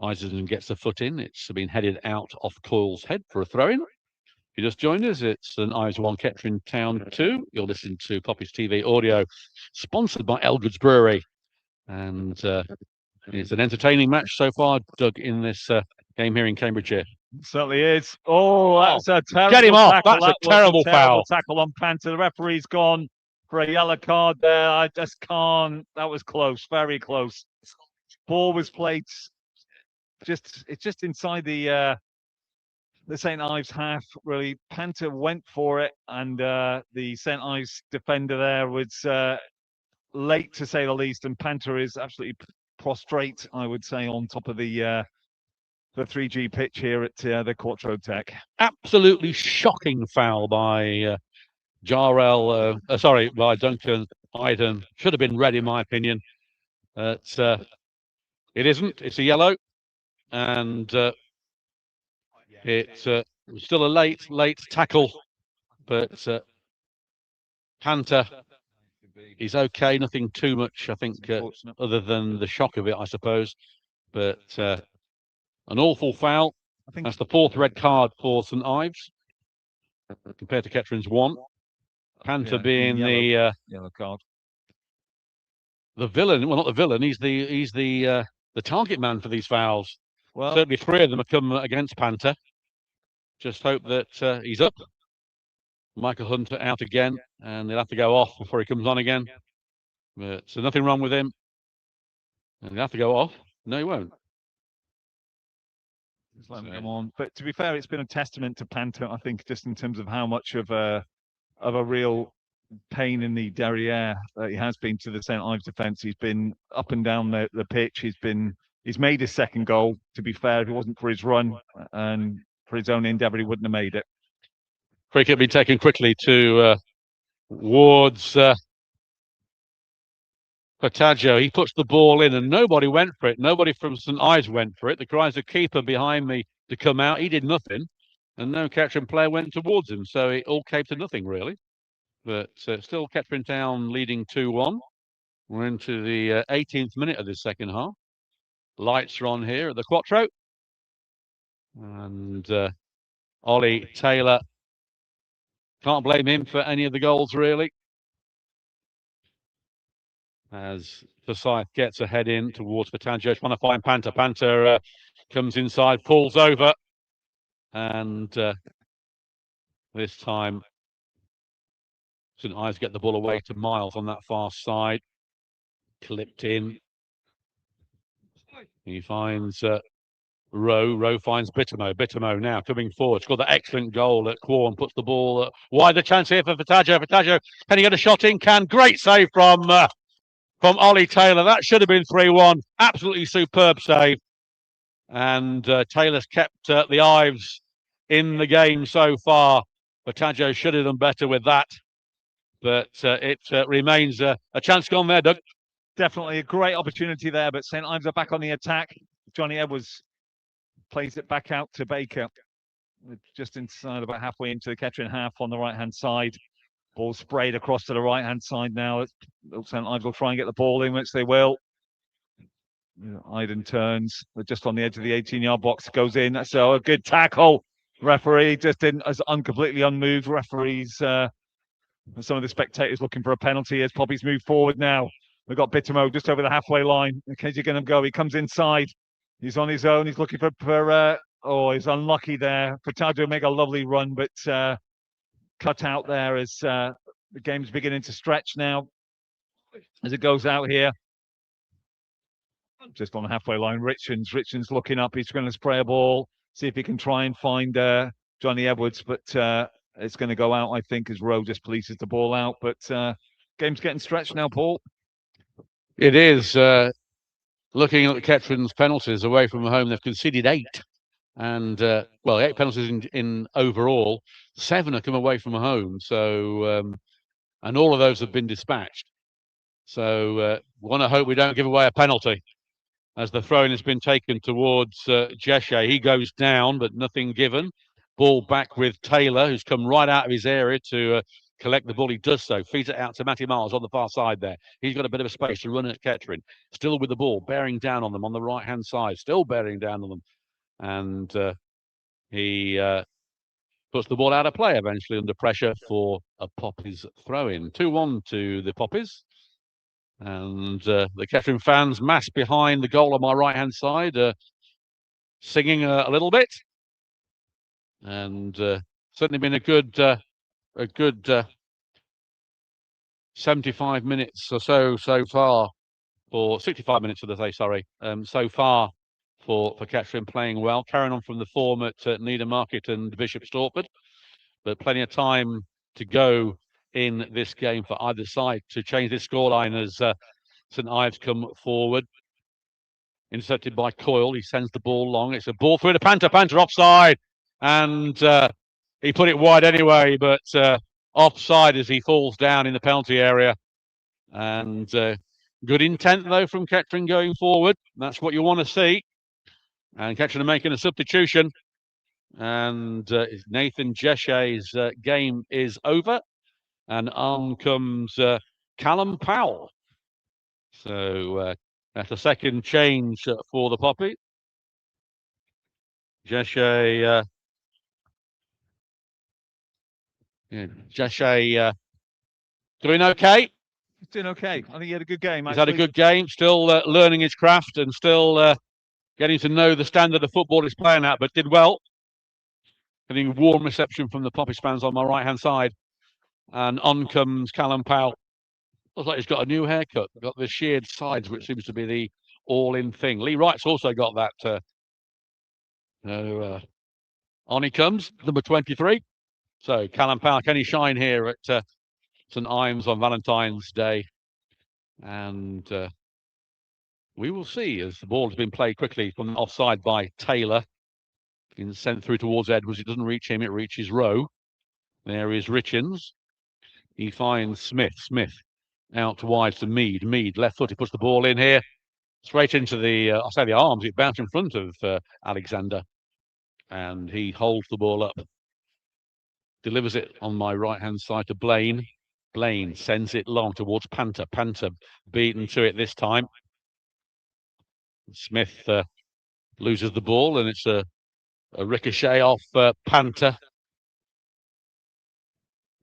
Isaacson gets the foot in. It's been headed out off Coyle's head for a throw-in. If you just joined us, it's St Ives 1, Kettering Town 2. You're listening to Poppies TV audio, sponsored by Elgood's Brewery. And it's an entertaining match so far, Doug, in this game here in Cambridgeshire. Certainly is. Oh, that's a terrible Get him off. tackle. That's a terrible foul. Tackle on Panther. The referee's gone for a yellow card there. I just can't. That was close, very close. Ball was played it's just inside the St Ives half. Really, Panther went for it, and the St Ives defender there was late to say the least. And Panther is absolutely prostrate, I would say, on top of the 3G pitch here at the Quattro Tech. Absolutely shocking foul by by Duncan Iden. Should have been red, in my opinion. It isn't. It's a yellow. And it's still a late tackle. But Panther, he's okay. Nothing too much, I think, other than the shock of it, I suppose. But an awful foul. I think that's the 4th red card for St Ives compared to Kettering's 1. Panther being the yellow card, the villain. Well, not the villain. He's the target man for these fouls. Well, certainly 3 of them have come against Panther. Just hope that he's up. Michael Hunter out again, and he'll have to go off before he comes on again. But so nothing wrong with him, and he'll have to go off. No, he won't. Just let him come on. But to be fair, it's been a testament to Panther, I think, just in terms of how much of a real pain in the derriere that he has been to the St. Ives defence. He's been up and down the pitch. He's made his second goal. To be fair, if it wasn't for his run and for his own endeavour, he wouldn't have made it. Free kick be taken quickly towards Portaggio. He puts the ball in and nobody went for it. Nobody from St. Ives went for it. The cries of keeper behind me to come out. He did nothing. And no Kettering player went towards him. So it all came to nothing, really. But still Kettering Town leading 2-1. We're into the 18th minute of this second half. Lights are on here at the Quattro. And Ollie Taylor, can't blame him for any of the goals, really. As Forsyth gets a head in towards Portaggio, trying to find Panther. Panther comes inside, falls over. And this time, St. Ives get the ball away to Miles on that far side. Clipped in. He finds Rowe. Rowe finds Bittermo. Bittermo now coming forward. Scored that excellent goal at Quorn. Puts the ball wide. The chance here for Portaggio. Portaggio, can he get a shot in? Can. Great save from Ollie Taylor. That should have been 3-1. Absolutely superb save. And Taylor's kept the Ives in the game so far. Portaggio should have done better with that. But it remains a chance gone there, Doug. Definitely a great opportunity there, but St. Ives are back on the attack. Johnny Edwards plays it back out to Baker. Just inside, about halfway into the Kettering half on the right-hand side. Ball sprayed across to the right-hand side now. St. Ives will try and get the ball in, which they will. Iden turns, but just on the edge of the 18-yard box, goes in. That's a good tackle. Referee just didn't, as completely unmoved. Referees, some of the spectators looking for a penalty as Poppies move forward now. We've got Bittermo just over the halfway line. Is he going to go? He comes inside. He's on his own. He's looking for he's unlucky there. Portaggio make a lovely run, but cut out there as the game's beginning to stretch now as it goes out here. Just on the halfway line, Richards looking up. He's going to spray a ball, see if he can try and find Johnny Edwards, but it's going to go out, I think, as Rowe just polices the ball out. But game's getting stretched now, Paul. It is. Looking at the Kettering's penalties away from home, they've conceded 8. And, 8 penalties in overall. 7 have come away from home. So, and all of those have been dispatched. So, want to hope we don't give away a penalty. As the throw-in has been taken towards Jeshe. He goes down, but nothing given. Ball back with Taylor, who's come right out of his area to collect the ball. He does so. Feeds it out to Matty Miles on the far side there. He's got a bit of a space to run at Kettering. Still with the ball, bearing down on them on the right-hand side. Still bearing down on them. And he puts the ball out of play eventually under pressure for a Poppies throw-in. 2-1 to the Poppies. And the Kettering fans mass behind the goal on my right-hand side, singing a little bit. And certainly been a good 75 minutes or so far, or 65 minutes, should I say, sorry, so far for Kettering, playing well, carrying on from the form at Needham Market and Bishop Stortford, but plenty of time to go in this game for either side to change this scoreline as St. Ives come forward. Intercepted by Coyle. He sends the ball long. It's a ball through to Panther. Panther offside. And he put it wide anyway, but offside as he falls down in the penalty area. And good intent, though, from Kettering going forward. That's what you want to see. And Kettering are making a substitution. And Nathan Jeshe's game is over. And on comes Callum Powell. So that's a second change for the Poppy. Jeshe, Jeshe doing okay. He's doing okay. I think he had a good game. He's had a good game, still learning his craft and still getting to know the standard of football he's playing at, but did well. Getting warm reception from the Poppies fans on my right-hand side. And on comes Callum Powell. Looks like he's got a new haircut. Got the sheared sides, which seems to be the all-in thing. Lee Wright's also got that. On he comes, number 23. So Callum Powell, can he shine here at St Ives on Valentine's Day. And we will see as the ball has been played quickly from the offside by Taylor. It's sent through towards Edwards. It doesn't reach him. It reaches Rowe. There is Richins. He finds Smith. Smith out wide to Mead. Mead, left foot. He puts the ball in here. Straight into the, I'll say the arms. It bounced in front of Alexander. And he holds the ball up. Delivers it on my right-hand side to Blaine. Blaine sends it long towards Panther. Panther beaten to it this time. Smith loses the ball, and it's a ricochet off Panther.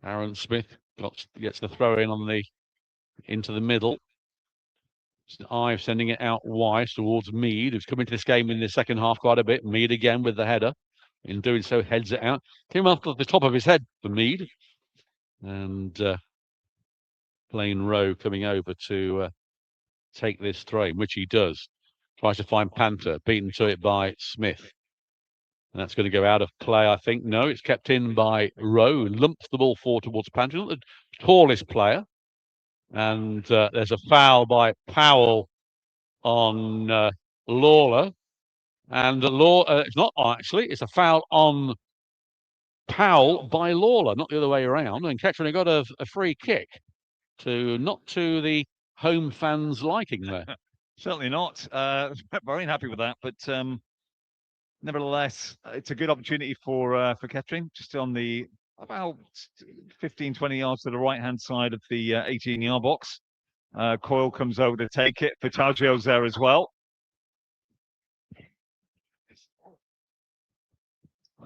Aaron Smith gets the throw in into the middle. Ives sending it out wide towards Mead, who's come into this game in the second half quite a bit. Mead again with the header. In doing so, heads it out. Came off the top of his head for Mead. And Blaine Rowe coming over to take this throw, which he does. Tries to find Panther, beaten to it by Smith. And that's going to go out of play, I think. No, it's kept in by Rowe, lumps the ball forward towards Panther. Not the tallest player. And there's a foul by Powell on Lawler. And it's not actually, it's a foul on Powell by Lawler, not the other way around. And Kettering got a free kick not to the home fans' liking there. Certainly not. Very happy with that, but nevertheless, it's a good opportunity for Kettering, just on the about 15, 20 yards to the right-hand side of the 18-yard box. Coyle comes over to take it. Vitagio's there as well.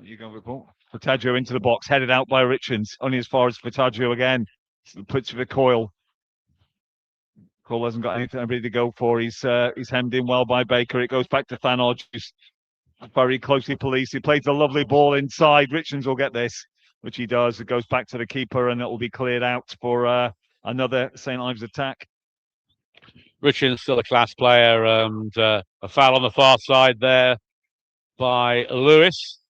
You go, Paul. Vitagio into the box, headed out by Richards, only as far as Vitagio again. Puts for Coyle. Coyle hasn't got anything ready to go for. He's hemmed in well by Baker. It goes back to Thanodge, who's very closely policed. He plays a lovely ball inside. Richards will get this, which he does. It goes back to the keeper, and it will be cleared out for another St Ives attack. Richards still a class player, and a foul on the far side there by Lewis.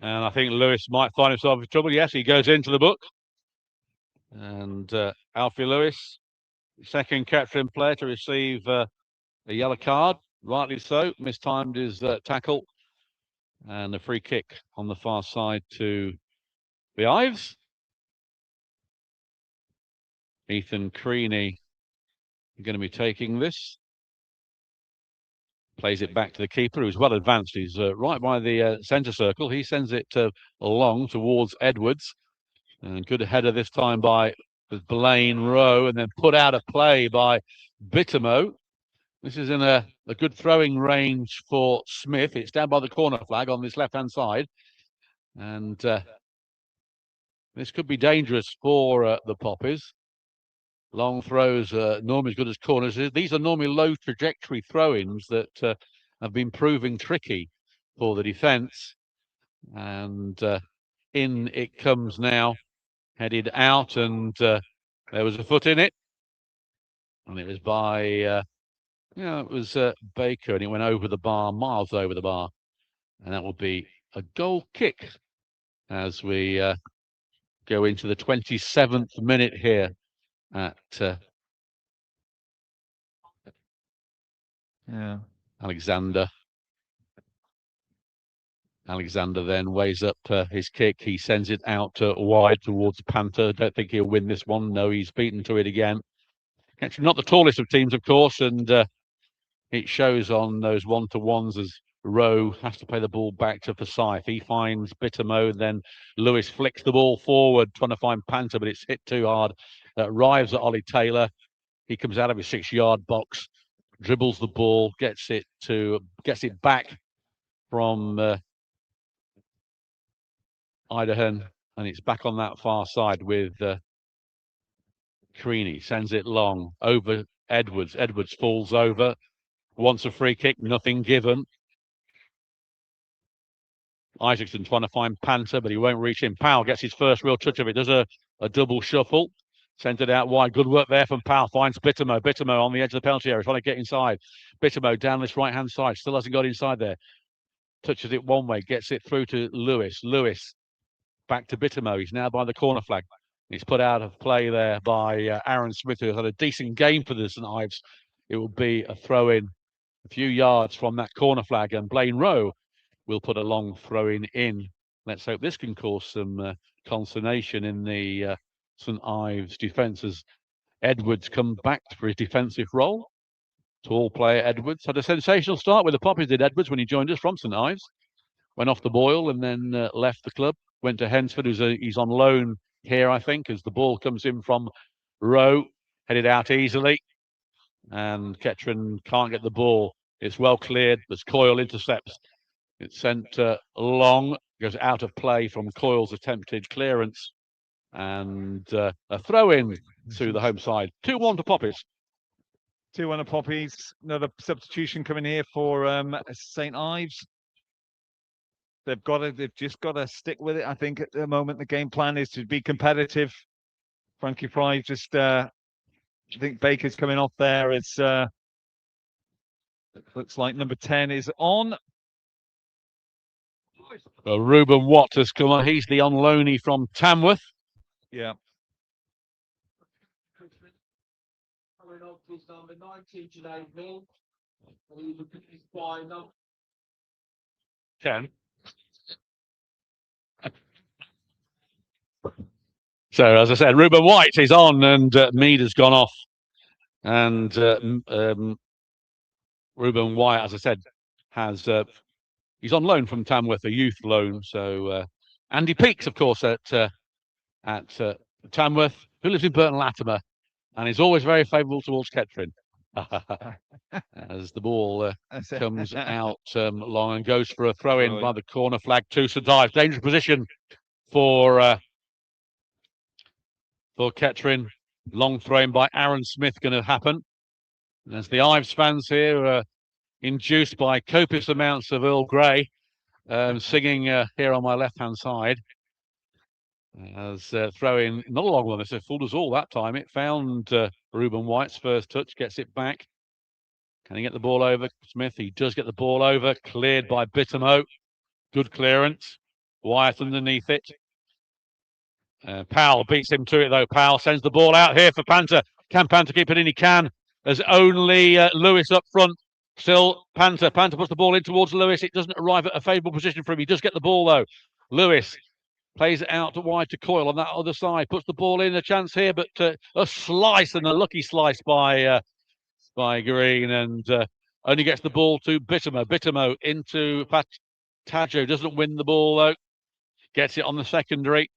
And I think Lewis might find himself in trouble. Yes, he goes into the book. And Alfie Lewis, second Kettering player to receive a yellow card, rightly so. Mistimed his tackle. And a free kick on the far side to the Ives. Ethan Creaney going to be taking this. Plays it back to the keeper, who's well advanced. He's right by the centre circle. He sends it along towards Edwards. And good header this time by Blaine Rowe, and then put out of play by Bittermo. This is in a good throwing range for Smith. It's down by the corner flag on this left-hand side. And this could be dangerous for the Poppies. Long throws are normally as good as corners. These are normally low trajectory throw-ins that have been proving tricky for the defence. And in it comes now, headed out, and there was a foot in it. And it was by, it was Baker, and it went over the bar, miles over the bar. And that will be a goal kick as we go into the 27th minute here at Alexander. Alexander then weighs up his kick. He sends it out wide towards Panther. Don't think he'll win this one. No, he's beaten to it again. Actually, not the tallest of teams, of course, and it shows on those one-to-ones as Rowe has to play the ball back to Forsyth. He finds Bittermo, then Lewis flicks the ball forward, trying to find Panther, but it's hit too hard. Arrives at Ollie Taylor. He comes out of his 6-yard box, dribbles the ball, gets it back from Idahan, and it's back on that far side with Creaney. Sends it long over Edwards. Edwards falls over, wants a free kick, nothing given. Isaacson trying to find Panther, but he won't reach him. Powell gets his first real touch of it, does a double shuffle. Sent it out wide. Good work there from Powell. Finds Bittermo. Bittermo on the edge of the penalty area, trying to get inside. Bittermo down this right-hand side. Still hasn't got inside there. Touches it one way. Gets it through to Lewis. Lewis back to Bittermo. He's now by the corner flag. He's put out of play there by Aaron Smith, who has had a decent game for the St Ives. It will be a throw-in a few yards from that corner flag, and Blaine Rowe will put a long throw-in in. Let's hope this can cause some consternation in the St Ives defence as Edwards comes back for his defensive role. Tall player Edwards had a sensational start with the Poppies, did Edwards, when he joined us from St Ives. Went off the boil and then left the club. Went to Hensford, he's on loan here, I think, as the ball comes in from Rowe, headed out easily. And Kettering can't get the ball. It's well cleared. There's Coyle intercepts. It's sent long, goes out of play from Coyle's attempted clearance. And a throw-in to the home side. 2-1 to Poppies. 2-1 to Poppies. Another substitution coming here for St Ives. They've just got to stick with it. I think at the moment the game plan is to be competitive. Frankie Fry just, I think Baker's coming off there. It's looks like number 10 is on. Reuben Watt has come on. He's the on loanee from Tamworth. Yeah. Ken. So, as I said, Reuben White is on, and Mead has gone off. And Reuben White, as I said, has he's on loan from Tamworth, a youth loan. So Andy Peaks, of course, at Tamworth, who lives in Burton Latimer, and is always very favourable towards Kettering. As the ball comes out long and goes for a throw-in by the corner flag to St Ives. Dangerous position for Kettering. Long throw-in by Aaron Smith going to happen. And as the Ives fans here are induced by copious amounts of Earl Grey singing here on my left-hand side. As throw-in, not a long one, it fooled us all that time. It found Reuben White's first touch, gets it back. Can he get the ball over? Smith, he does get the ball over. Cleared by Bittermo. Good clearance. Wyatt underneath it. Powell beats him to it, though. Powell sends the ball out here for Panther. Can Panther keep it in? He can. There's only Lewis up front. Still Panther. Panther puts the ball in towards Lewis. It doesn't arrive at a favourable position for him. He does get the ball, though. Lewis plays it out to wide to Coyle on that other side. Puts the ball in. A chance here, but a slice, and a lucky slice by Green, and only gets the ball to Bittermo. Bittermo into Taggio. Doesn't win the ball, though. Gets it on the secondary.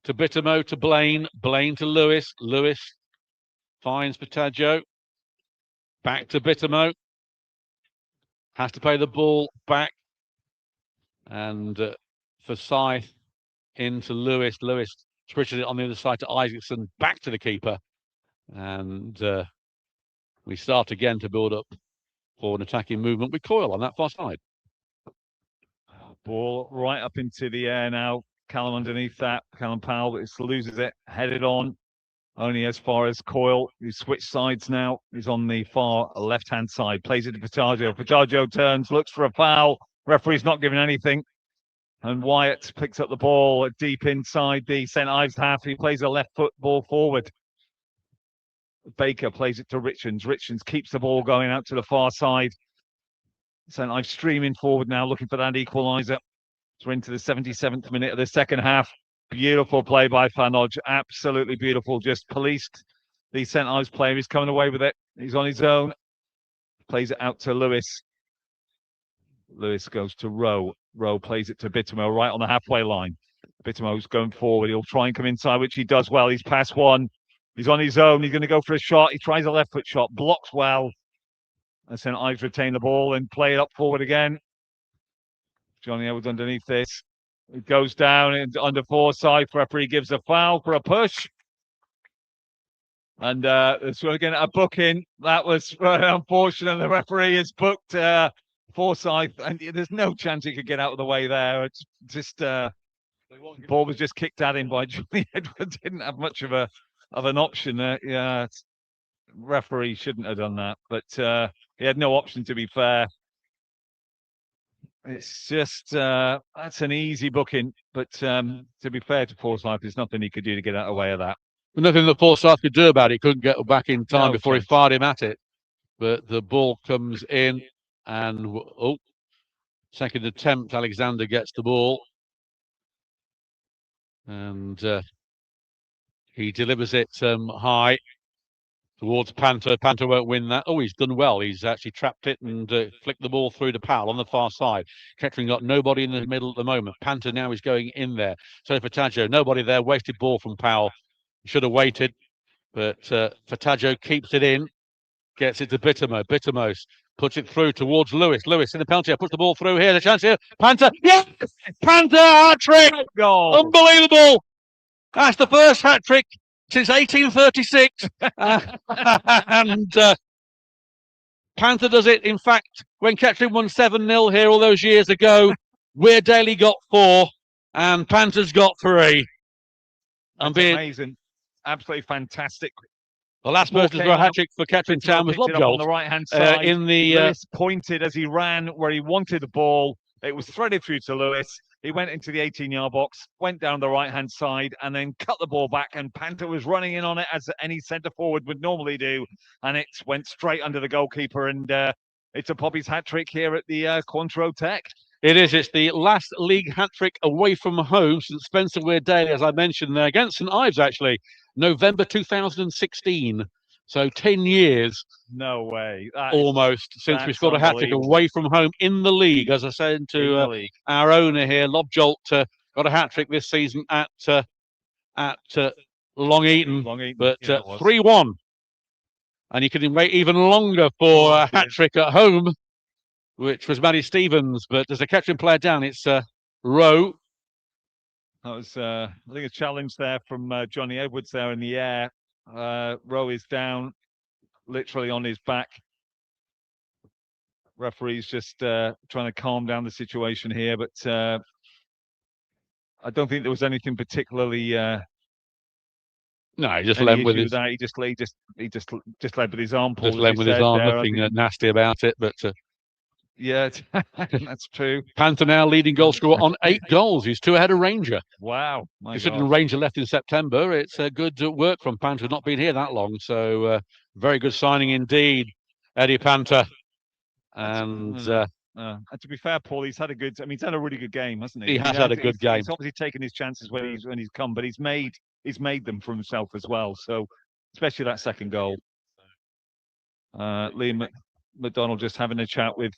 To Bittermo, to Blaine. Blaine to Lewis. Lewis finds Taggio. Back to Bittermo. Has to play the ball back. And Forsyth into Lewis. Lewis switches it on the other side to Isaacson. Back to the keeper. And we start again to build up for an attacking movement with Coyle on that far side. Ball right up into the air now. Callum underneath that. Callum Powell loses it. Headed on. Only as far as Coyle. He's switched sides now. He's on the far left-hand side. Plays it to Pataggio. Pataggio turns, looks for a foul. Referee's not giving anything. And Wyatt picks up the ball deep inside the St Ives half. He plays a left foot ball forward. Baker plays it to Richards. Richards keeps the ball going out to the far side. St Ives streaming forward now, looking for that equaliser. We're into the 77th minute of the second half. Beautiful play by Fanodge. Absolutely beautiful. Just policed the St Ives player. He's coming away with it. He's on his own. Plays it out to Lewis. Lewis goes to Rowe. Rowe plays it to Bittermo right on the halfway line. Bittermo's going forward. He'll try and come inside, which he does well. He's past one. He's on his own. He's going to go for a shot. He tries a left foot shot. Blocks well. And St Ives retain the ball and play it up forward again. Johnny Edwards underneath this. It goes down and under Forsyth. Referee gives a foul for a push. And so again, a booking. That was unfortunate. The referee has booked Forsyth, and there's no chance he could get out of the way there. It's just ball was just kicked at him by Johnny Edwards. Didn't have much of an option there. Yeah, referee shouldn't have done that, but he had no option, to be fair. It's just that's an easy booking, but to be fair to Forsyth, there's nothing he could do to get out of the way of that. Nothing that Forsyth could do about it. Couldn't get back in time before he fired him at it. But the ball comes in, and second attempt, Alexander gets the ball, and he delivers it high towards Panther. Panther won't win that. Oh, he's done well. He's actually trapped it and flicked the ball through to Powell on the far side. Kettering got nobody in the middle at the moment. Panther now is going in there. So Fataggio, nobody there. Wasted ball from Powell. Should have waited, but Fataggio keeps it in, gets it to Bittermo. Bittermo puts it through towards Lewis. Lewis in the penalty. Puts the ball through here. The chance here. Panther. Yes! Panther hat-trick! Goal. Unbelievable! That's the first hat-trick since 1836. And Panther does it. In fact, when Kettering won 7-0 here all those years ago, Weir Daly got 4 and Panther's got 3. That's amazing. Absolutely fantastic. The last person to throw a hat-trick for Kettering Town was Lobjolt. On the right-hand side. Lewis pointed as he ran where he wanted the ball. It was threaded through to Lewis. He went into the 18-yard box, went down the right-hand side, and then cut the ball back. And Panther was running in on it as any centre forward would normally do, and it went straight under the goalkeeper. And it's a Poppies hat-trick here at the Cointreau Tech. It is. It's the last league hat-trick away from home since Spencer Weir Daly, as I mentioned there, against St Ives, actually, November 2016. So 10 years. No way. Almost since we scored a hat-trick away from home in the league. As I said to our owner here, Lobjolt got a hat-trick this season at Long Eaton, but 3-1. And you can wait even longer for a hat-trick at home, which was Matty Stevens. But as a Kettering player down, it's Rowe. That was, I think, a challenge there from Johnny Edwards there in the air. Rowe is down, literally on his back. Referee's just trying to calm down the situation here, but I don't think there was anything particularly. No, he just led with his. He just led with his arm. Just led with his arm. Nothing nasty about it, but. Yeah, that's true. Panther now leading goal scorer on 8 goals. He's 2 ahead of Ranger. Wow. Considering Ranger left in September, it's a good work from Panther, not been here that long. So very good signing indeed, Eddie Panther. And to be fair, Paul, he's had a really good game, hasn't he? He has had a good game. He's obviously taken his chances when he's come, but he's made them for himself as well. So especially that second goal. Liam McDonald just having a chat with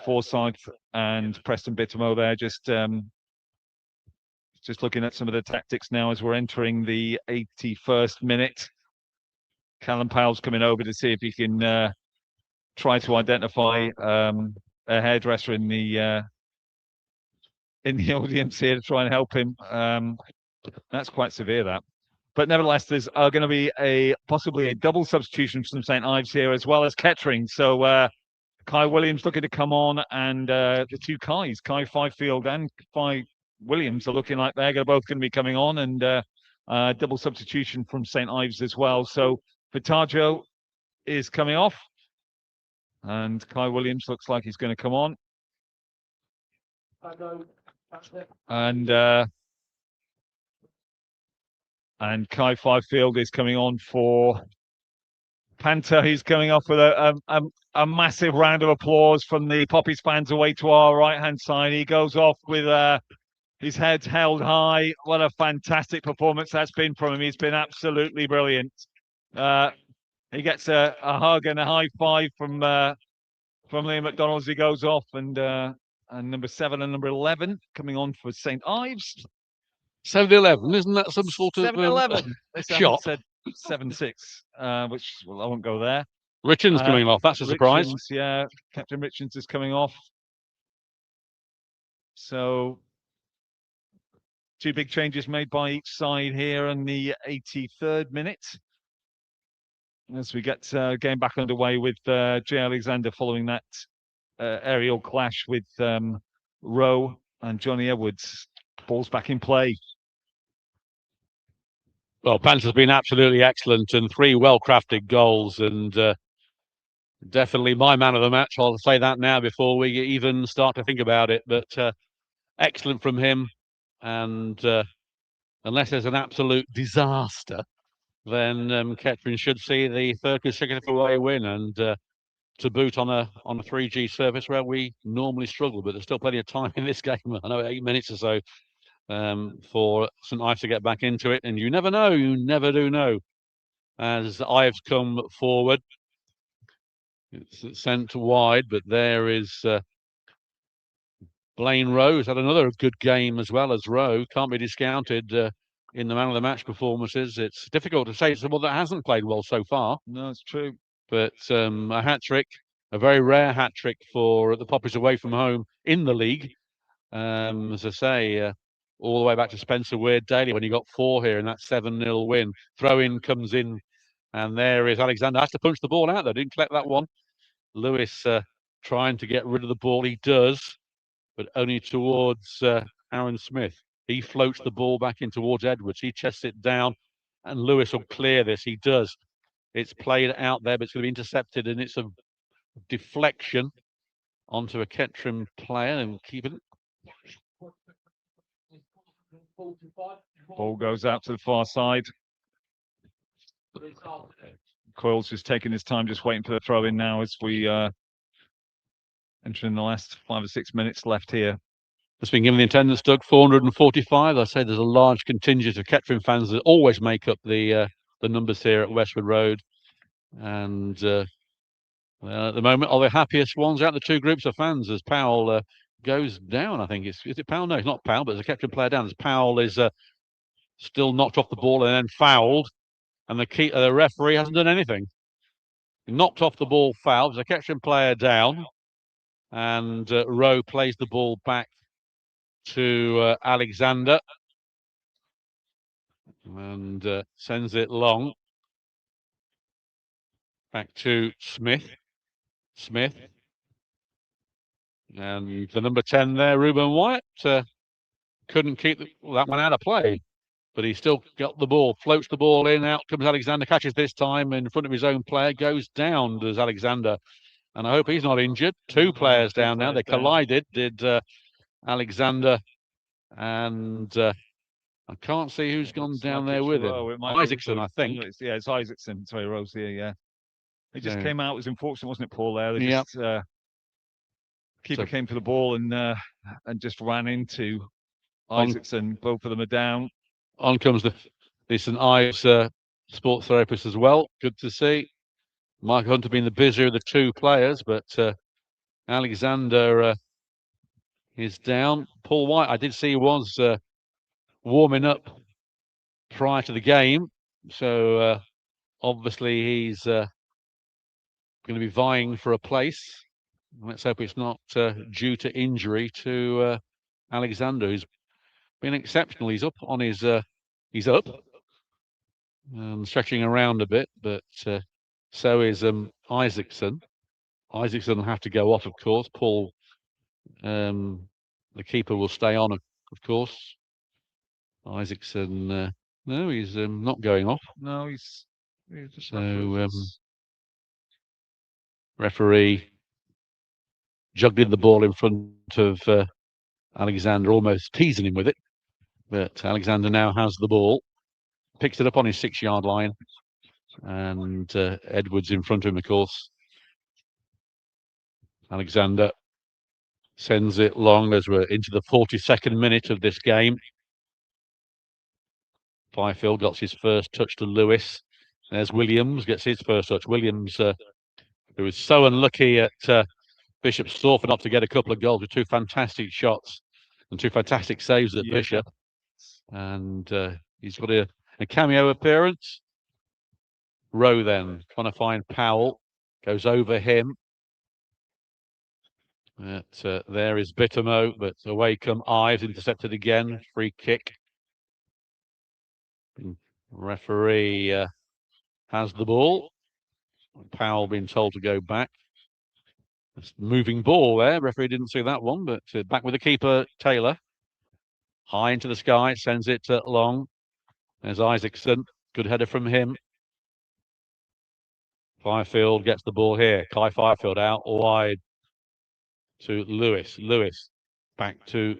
Forsyth and Preston Bittermo there, just looking at some of the tactics now as we're entering the 81st minute. Callum Powell's coming over to see if he can try to identify a hairdresser in the audience here to try and help him. That's quite severe, that. But nevertheless, there's going to be possibly a double substitution from St Ives here, as well as Kettering. So Kai Williams looking to come on, and the two Kais, Kai Fifield and Kai Williams, are looking like they're both going to be coming on, and double substitution from St Ives as well. So Fataggio is coming off, and Kai Williams looks like he's going to come on. And Kai Fifield is coming on for Panther. He's coming off with a massive round of applause from the Poppies fans away to our right-hand side. He goes off with his head held high. What a fantastic performance that's been from him. He's been absolutely brilliant. He gets a hug and a high five from Liam McDonald as he goes off, and number 7 and number 11 coming on for St Ives. 7-11, isn't that some sort of 7-11? Shot? Said 7-6, which I won't go there. Richards coming off. That's a surprise. Yeah, Captain Richards is coming off. So 2 big changes made by each side here in the 83rd minute. As we get game back underway with Jay Alexander following that aerial clash with Rowe and Johnny Edwards. Ball's back in play. Well, Panther's been absolutely excellent, and 3 well-crafted goals, and Definitely my man of the match. I'll say that now before we even start to think about it. But excellent from him. And unless there's an absolute disaster, then Kettering should see the third consecutive away win, and to boot on a 3G surface where we normally struggle. But there's still plenty of time in this game. I know 8 minutes or so for St Ives to get back into it, and you never know. You never do know. As Ives come forward, it's sent wide, but there is Blaine Rowe. Has had another good game as well as Rowe. Can't be discounted in the man of the match performances. It's difficult to say someone that hasn't played well so far. No, it's true. But a hat trick, a very rare hat trick for the Poppies away from home in the league. As I say, all the way back to Spencer Weird Daly when he got 4 here in that 7-0 win. Throw in comes in, and there is Alexander. Has to punch the ball out though. Didn't collect that one. Lewis trying to get rid of the ball. He does, but only towards Aaron Smith. He floats the ball back in towards Edwards. He chests it down, and Lewis will clear this. He does. It's played out there, but it's going to be intercepted, and it's a deflection onto a Kettering player and keep it. Ball goes out to the far side. Coyle's just taking his time, just waiting for the throw in now as we enter in the last 5 or 6 minutes left here. It's been given the attendance, Doug, 445. I say there's a large contingent of Kettering fans that always make up the numbers here at Westwood Road. And at the moment, are the happiest ones out the two groups of fans as Powell goes down. I think is it Powell? No, it's not Powell, but there's a Kettering player down. As Powell is still knocked off the ball and then fouled, and the referee hasn't done anything. He knocked off the ball, fouled. There's a Kettering player down, and Rowe plays the ball back to Alexander and sends it long back to Smith. And the number 10 there, Ruben Wyatt, couldn't keep that one out of play, but he still got the ball, floats the ball in, out comes Alexander, catches this time in front of his own player, goes down, does Alexander. And I hope he's not injured. Two players down now. They collided, did Alexander and I can't see who's gone down there with him. Isaacson, I think. Yeah, it's Isaacson. Sorry, Rose here, yeah. He just came out. It was unfortunate, wasn't it, Paul, there? Just, keeper came for the ball and just ran into Isaacson. Both of them are down. On comes the St Ives sports therapist as well. Good to see. Mike Hunter being the busier of the two players, but Alexander is down. Paul White, I did see he was warming up prior to the game, so obviously he's going to be vying for a place. Let's hope it's not due to injury to Alexander, who's been exceptional. He's up on his he's up and stretching around a bit, but so is Isaacson. Isaacson will have to go off, of course. Paul, the keeper, will stay on, of course. Isaacson, no, he's not going off. No, he's just so referee juggling the ball in front of Alexander, almost teasing him with it. But Alexander now has the ball, picks it up on his 6-yard line, and Edwards in front of him, of course. Alexander sends it long as we're into the 42nd minute of this game. Fifield got his first touch to Lewis. There's Williams, gets his first touch. Williams, who was so unlucky at Bishop Stortford not to get a couple of goals with two fantastic shots and two fantastic saves at Bishop. And he's got a cameo appearance. Rowe then trying to find Powell, goes over him. There is Bittermo, but away come Ives, intercepted again. Free kick. Referee has the ball. Powell being told to go back. It's moving ball there. Referee didn't see that one, but back with the keeper, Taylor. High into the sky, sends it long. There's Isaacson. Good header from him. Fifield gets the ball here. Kai Fifield out wide to Lewis. Lewis back to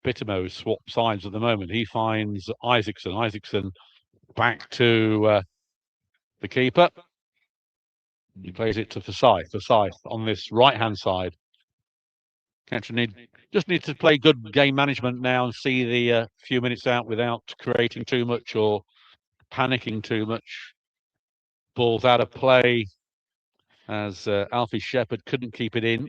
Bittermo, swap sides at the moment. He finds Isaacson. Isaacson back to the keeper. He plays it to Forsyth. Forsyth on this right-hand side. Kettering just need to play good game management now and see the few minutes out without creating too much or panicking too much. Ball's out of play as Alfie Shepherd couldn't keep it in.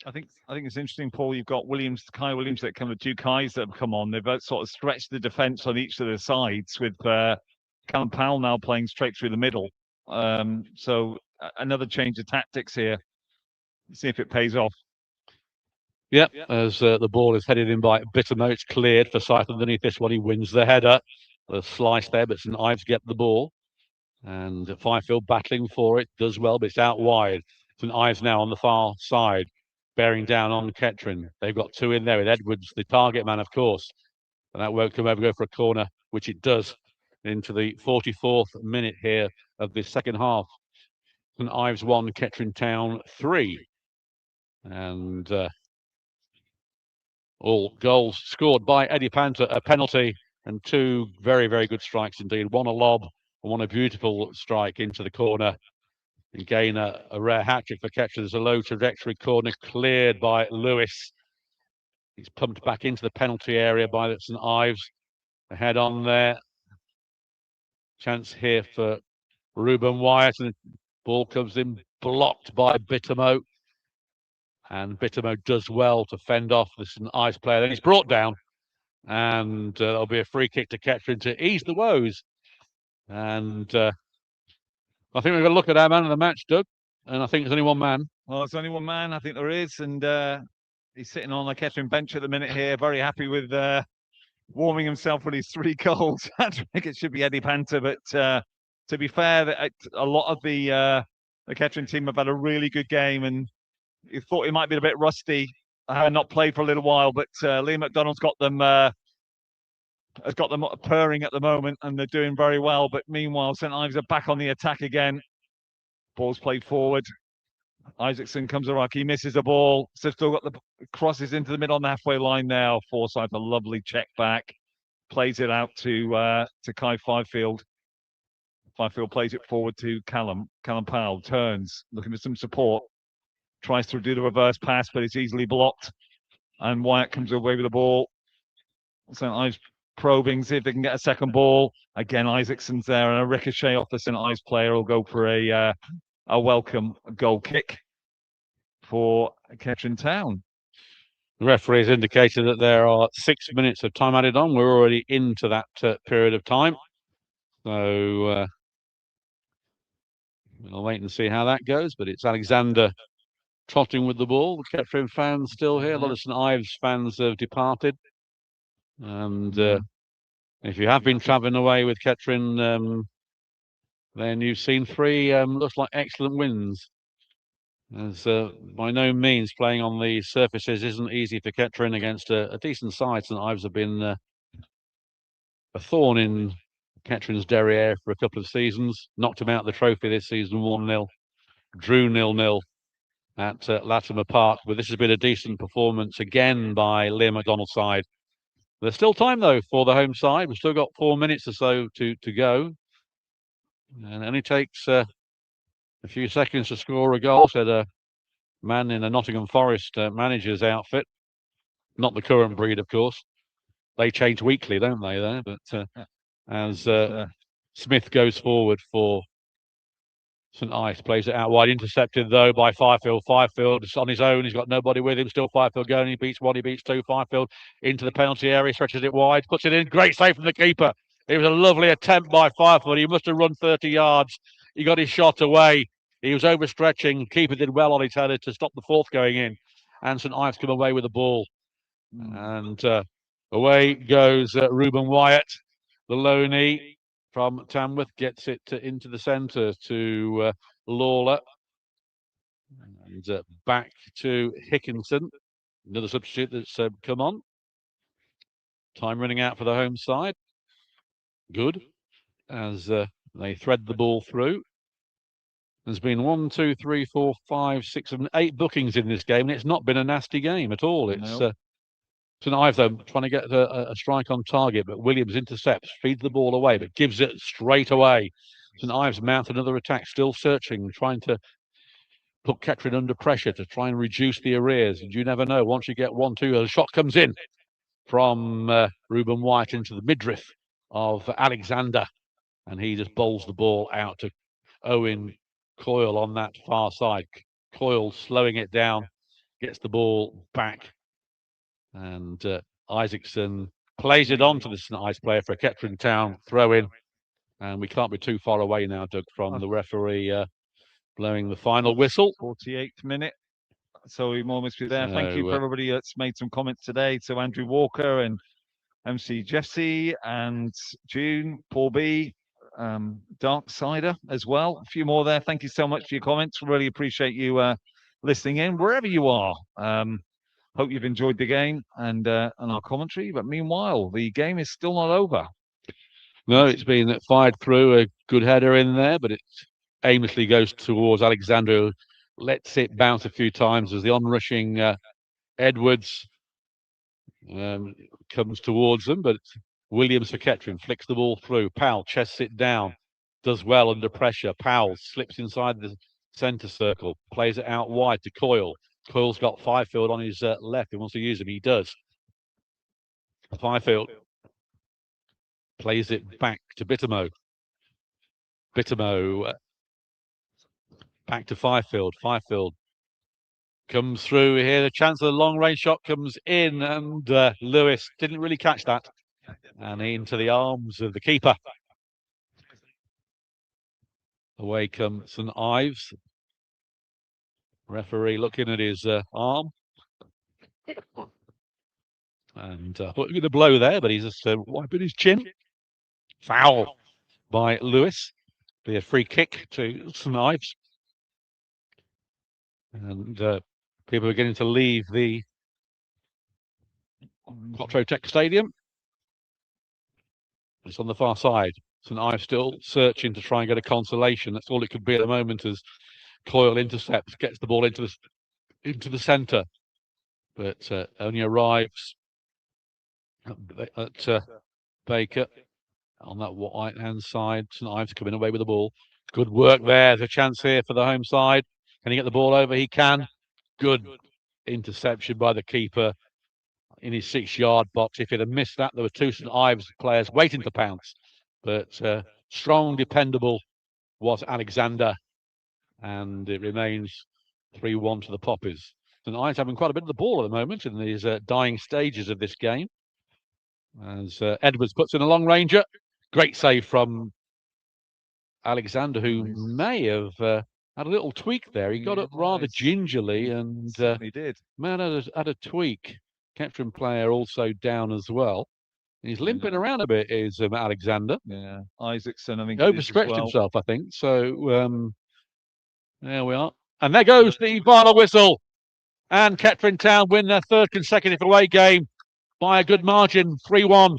I think it's interesting, Paul. You've got Kai Williams, that come, the two Kais that have come on. They've sort of stretched the defence on each of the sides, with Callum Powell now playing straight through the middle. So another change of tactics here. See if it pays off. Yep, as the ball is headed in by Bittermo, it's cleared. Forsyth underneath this one, he wins the header. The slice there, but St Ives get the ball. And Fifield battling for it, does well, but it's out wide. St Ives now on the far side, bearing down on Kettering. They've got two in there with Edwards, the target man, of course. And that won't come over, go for a corner, which it does, into the 44th minute here of this second half. St Ives 1, Kettering Town 3. And all goals scored by Eddie Panther, a penalty and two very, very good strikes indeed. One a lob and one a beautiful strike into the corner. Again, a rare hat-trick for Kettering. There's a low trajectory corner cleared by Lewis. He's pumped back into the penalty area by St Ives. A head on there. Chance here for Reuben Wyatt, and the ball comes in blocked by Bittermo. And Bittermo does well to fend off the St Ives player. Then he's brought down, and there'll be a free kick to Kettering to ease the woes. And I think we're going to look at our man of the match, Doug. And I think there's only one man. Well, there's only one man. I think there is, and he's sitting on the Kettering bench at the minute here, very happy with warming himself with his 3 goals. I think it should be Eddie Panther, but to be fair, a lot of the Kettering team have had a really good game, and you thought he might be a bit rusty, not played for a little while, but Liam McDonald's got them has got them purring at the moment, and they're doing very well. But meanwhile, St Ives are back on the attack again. Ball's played forward. Isaacson comes around. He misses the ball. So still got the crosses into the middle on the halfway line now. Forsyth, a lovely check back, plays it out to Kai Fifield. Fifield plays it forward to Callum. Callum Powell turns, looking for some support. Tries to do the reverse pass, but it's easily blocked. And Wyatt comes away with the ball. St Ives probing, see if they can get a second ball. Again, Isaacson's there, and a ricochet off the St Ives player will go for a welcome goal kick for Kettering Town. The referee has indicated that there are 6 minutes of time added on. We're already into that period of time. So we'll wait and see how that goes. But it's Alexander trotting with the ball. The Kettering fans still here. A lot of St Ives fans have departed. And if you have been travelling away with Kettering, then you've seen 3 looks like excellent wins. As by no means playing on the surfaces isn't easy for Kettering against a decent side. St Ives have been a thorn in Kettering's derriere for a couple of seasons. Knocked him out of the trophy this season 1-0. Drew 0-0 at Latimer Park. But this has been a decent performance again by Liam McDonald's side. There's still time, though, for the home side. We've still got 4 minutes or so to go. And it only takes a few seconds to score a goal, said a man in a Nottingham Forest manager's outfit. Not the current breed, of course. They change weekly, don't they, there? But as Smith goes forward for St Ives, plays it out wide, intercepted, though, by Fifield. Fifield is on his own. He's got nobody with him. Still Fifield going. He beats 1, he beats 2. Fifield into the penalty area, stretches it wide, puts it in. Great save from the keeper. It was a lovely attempt by Fifield. He must have run 30 yards. He got his shot away. He was overstretching. Keeper did well on his header to stop the 4th going in. And St Ives come away with the ball. And away goes Reuben Wyatt, the loanee from Tamworth, gets it into the centre to Lawler. And back to Hickinson, another substitute that's come on. Time running out for the home side. Good, as they thread the ball through. There's been 1, 2, 3, 4, 5, 6, 7, 8 bookings in this game, and it's not been a nasty game at all. It's St Ives, though, trying to get a strike on target, but Williams intercepts, feeds the ball away, but gives it straight away. St Ives mount another attack, still searching, trying to put Kettering under pressure to try and reduce the arrears. And you never know, once you get 1-2, a shot comes in from Reuben White into the midriff of Alexander, and he just bowls the ball out to Owen Coyle on that far side. Coyle slowing it down, gets the ball back, and Isaacson plays it on to the St Ives player for a Kettering Town throw in. And we can't be too far away now, Doug, from the referee blowing the final whistle. 48th minute. So we almost be there. Thank you for everybody that's made some comments today. So Andrew Walker and MC Jesse and June, Paul B, Dark Cider as well. A few more there. Thank you so much for your comments. Really appreciate you listening in wherever you are. Hope you've enjoyed the game and our commentary. But meanwhile, the game is still not over. No, it's been fired through. A good header in there, but it aimlessly goes towards Alexander, who lets it bounce a few times as the onrushing Edwards comes towards them. But Williams for Kettering flicks the ball through. Powell chests it down, does well under pressure. Powell slips inside the centre circle, plays it out wide to Coyle. Coyle's got Fifield on his left. He wants to use him. He does. Fifield plays it back to Bittermo. Bittermo back to Fifield. Fifield comes through here. The chance of the long-range shot comes in, and Lewis didn't really catch that. And into the arms of the keeper. Away comes St Ives. Referee looking at his arm. And looking at the blow there, but he's just wiping his chin. Foul by Lewis. Be a free kick to St Ives. And people are getting to leave the Quattro Tech Stadium. It's on the far side. St Ives still searching to try and get a consolation. That's all it could be at the moment as Coyle intercepts, gets the ball into the centre, but only arrives at Baker on that right-hand side. St Ives coming away with the ball. Good work there. There's a chance here for the home side. Can he get the ball over? He can. Good interception by the keeper in his 6-yard box. If he'd have missed that, there were 2 St Ives players waiting to pounce. But strong, dependable was Alexander. And it remains 3-1 to the Poppies. St Ives having quite a bit of the ball at the moment in these dying stages of this game. As Edwards puts in a long ranger. Great save from Alexander, who may have had a little tweak there. He got up rather gingerly and he did. Man had a tweak. Kettering player also down as well. He's limping around a bit, is Alexander. Yeah, Isaacson, I think, overstretched himself, I think. So there we are. And there goes the final whistle. And Kettering Town win their 3rd consecutive away game by a good margin, 3-1.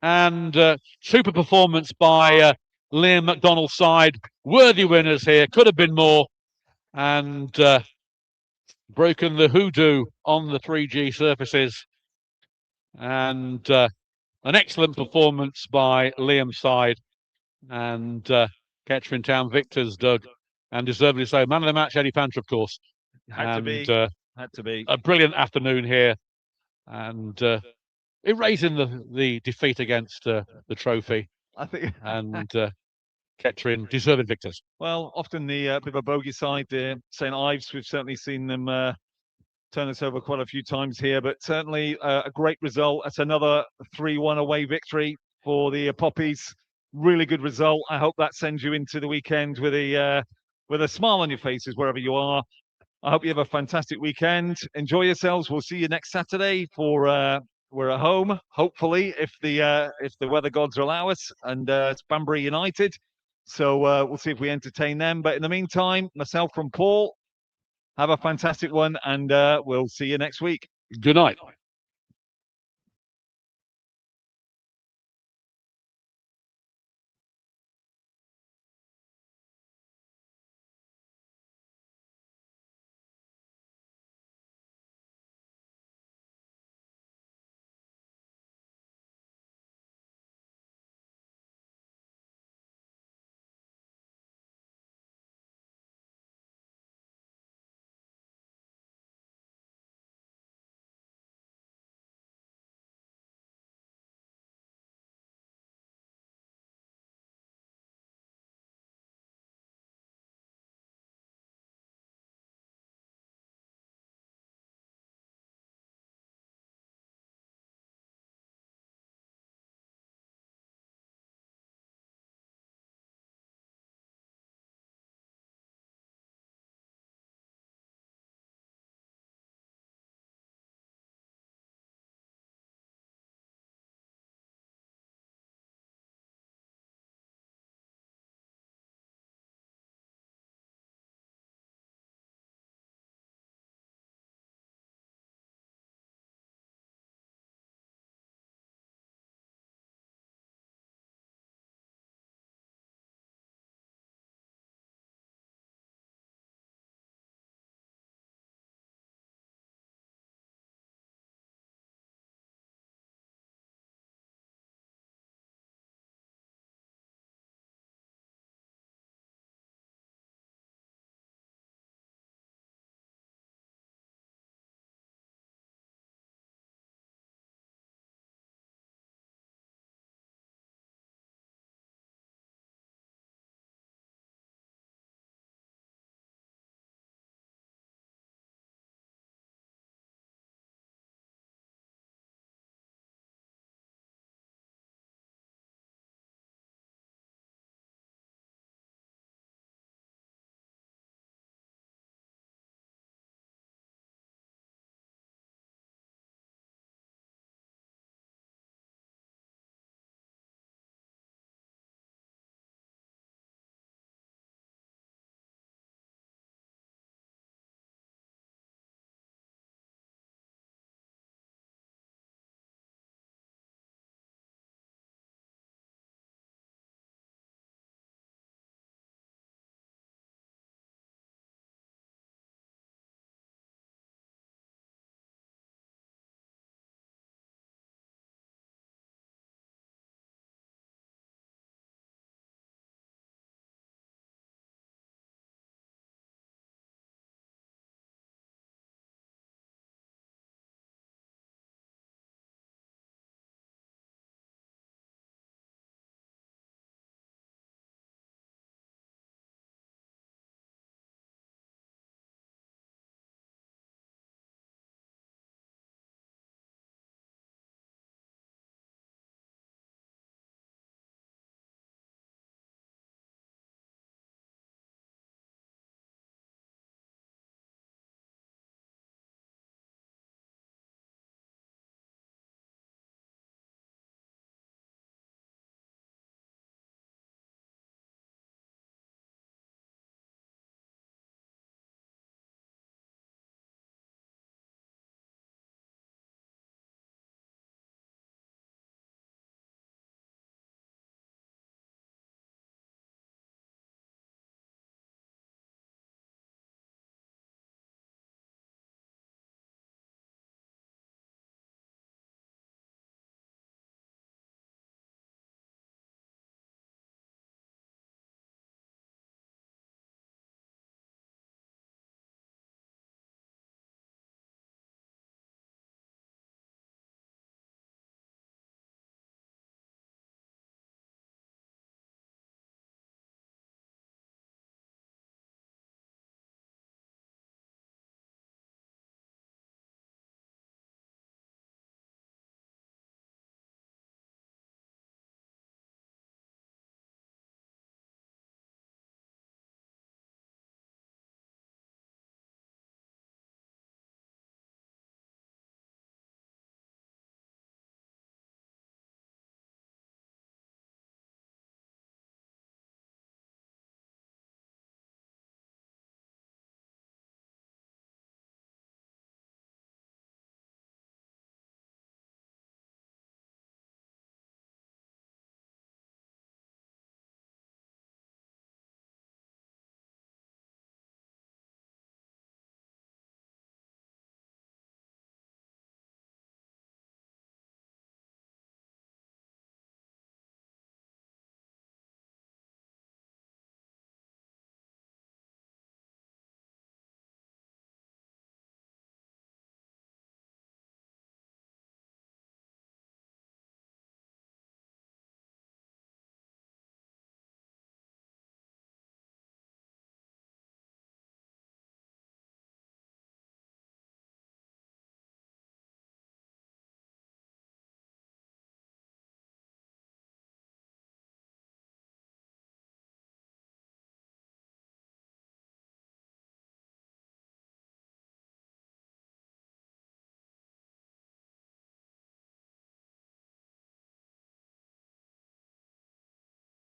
And super performance by Liam McDonald's side. Worthy winners here. Could have been more. And broken the hoodoo on the 3G surfaces. And an excellent performance by Liam's side. And Kettering Town victors, Doug. And deservedly so. Man of the match, Eddie Panther, of course. Had to be. A brilliant afternoon here. And erasing the defeat against the trophy. I think. And Kettering deserving victors. Well, often the bit of a bogey side, St Ives, we've certainly seen them turn us over quite a few times here, but certainly a great result. That's another 3-1 away victory for the Poppies. Really good result. I hope that sends you into the weekend with a smile on your faces wherever you are. I hope you have a fantastic weekend. Enjoy yourselves. We'll see you next Saturday for we're at home, hopefully, if the weather gods allow us, and it's Banbury United. So we'll see if we entertain them. But in the meantime, myself and Paul, have a fantastic one, and we'll see you next week. Good night.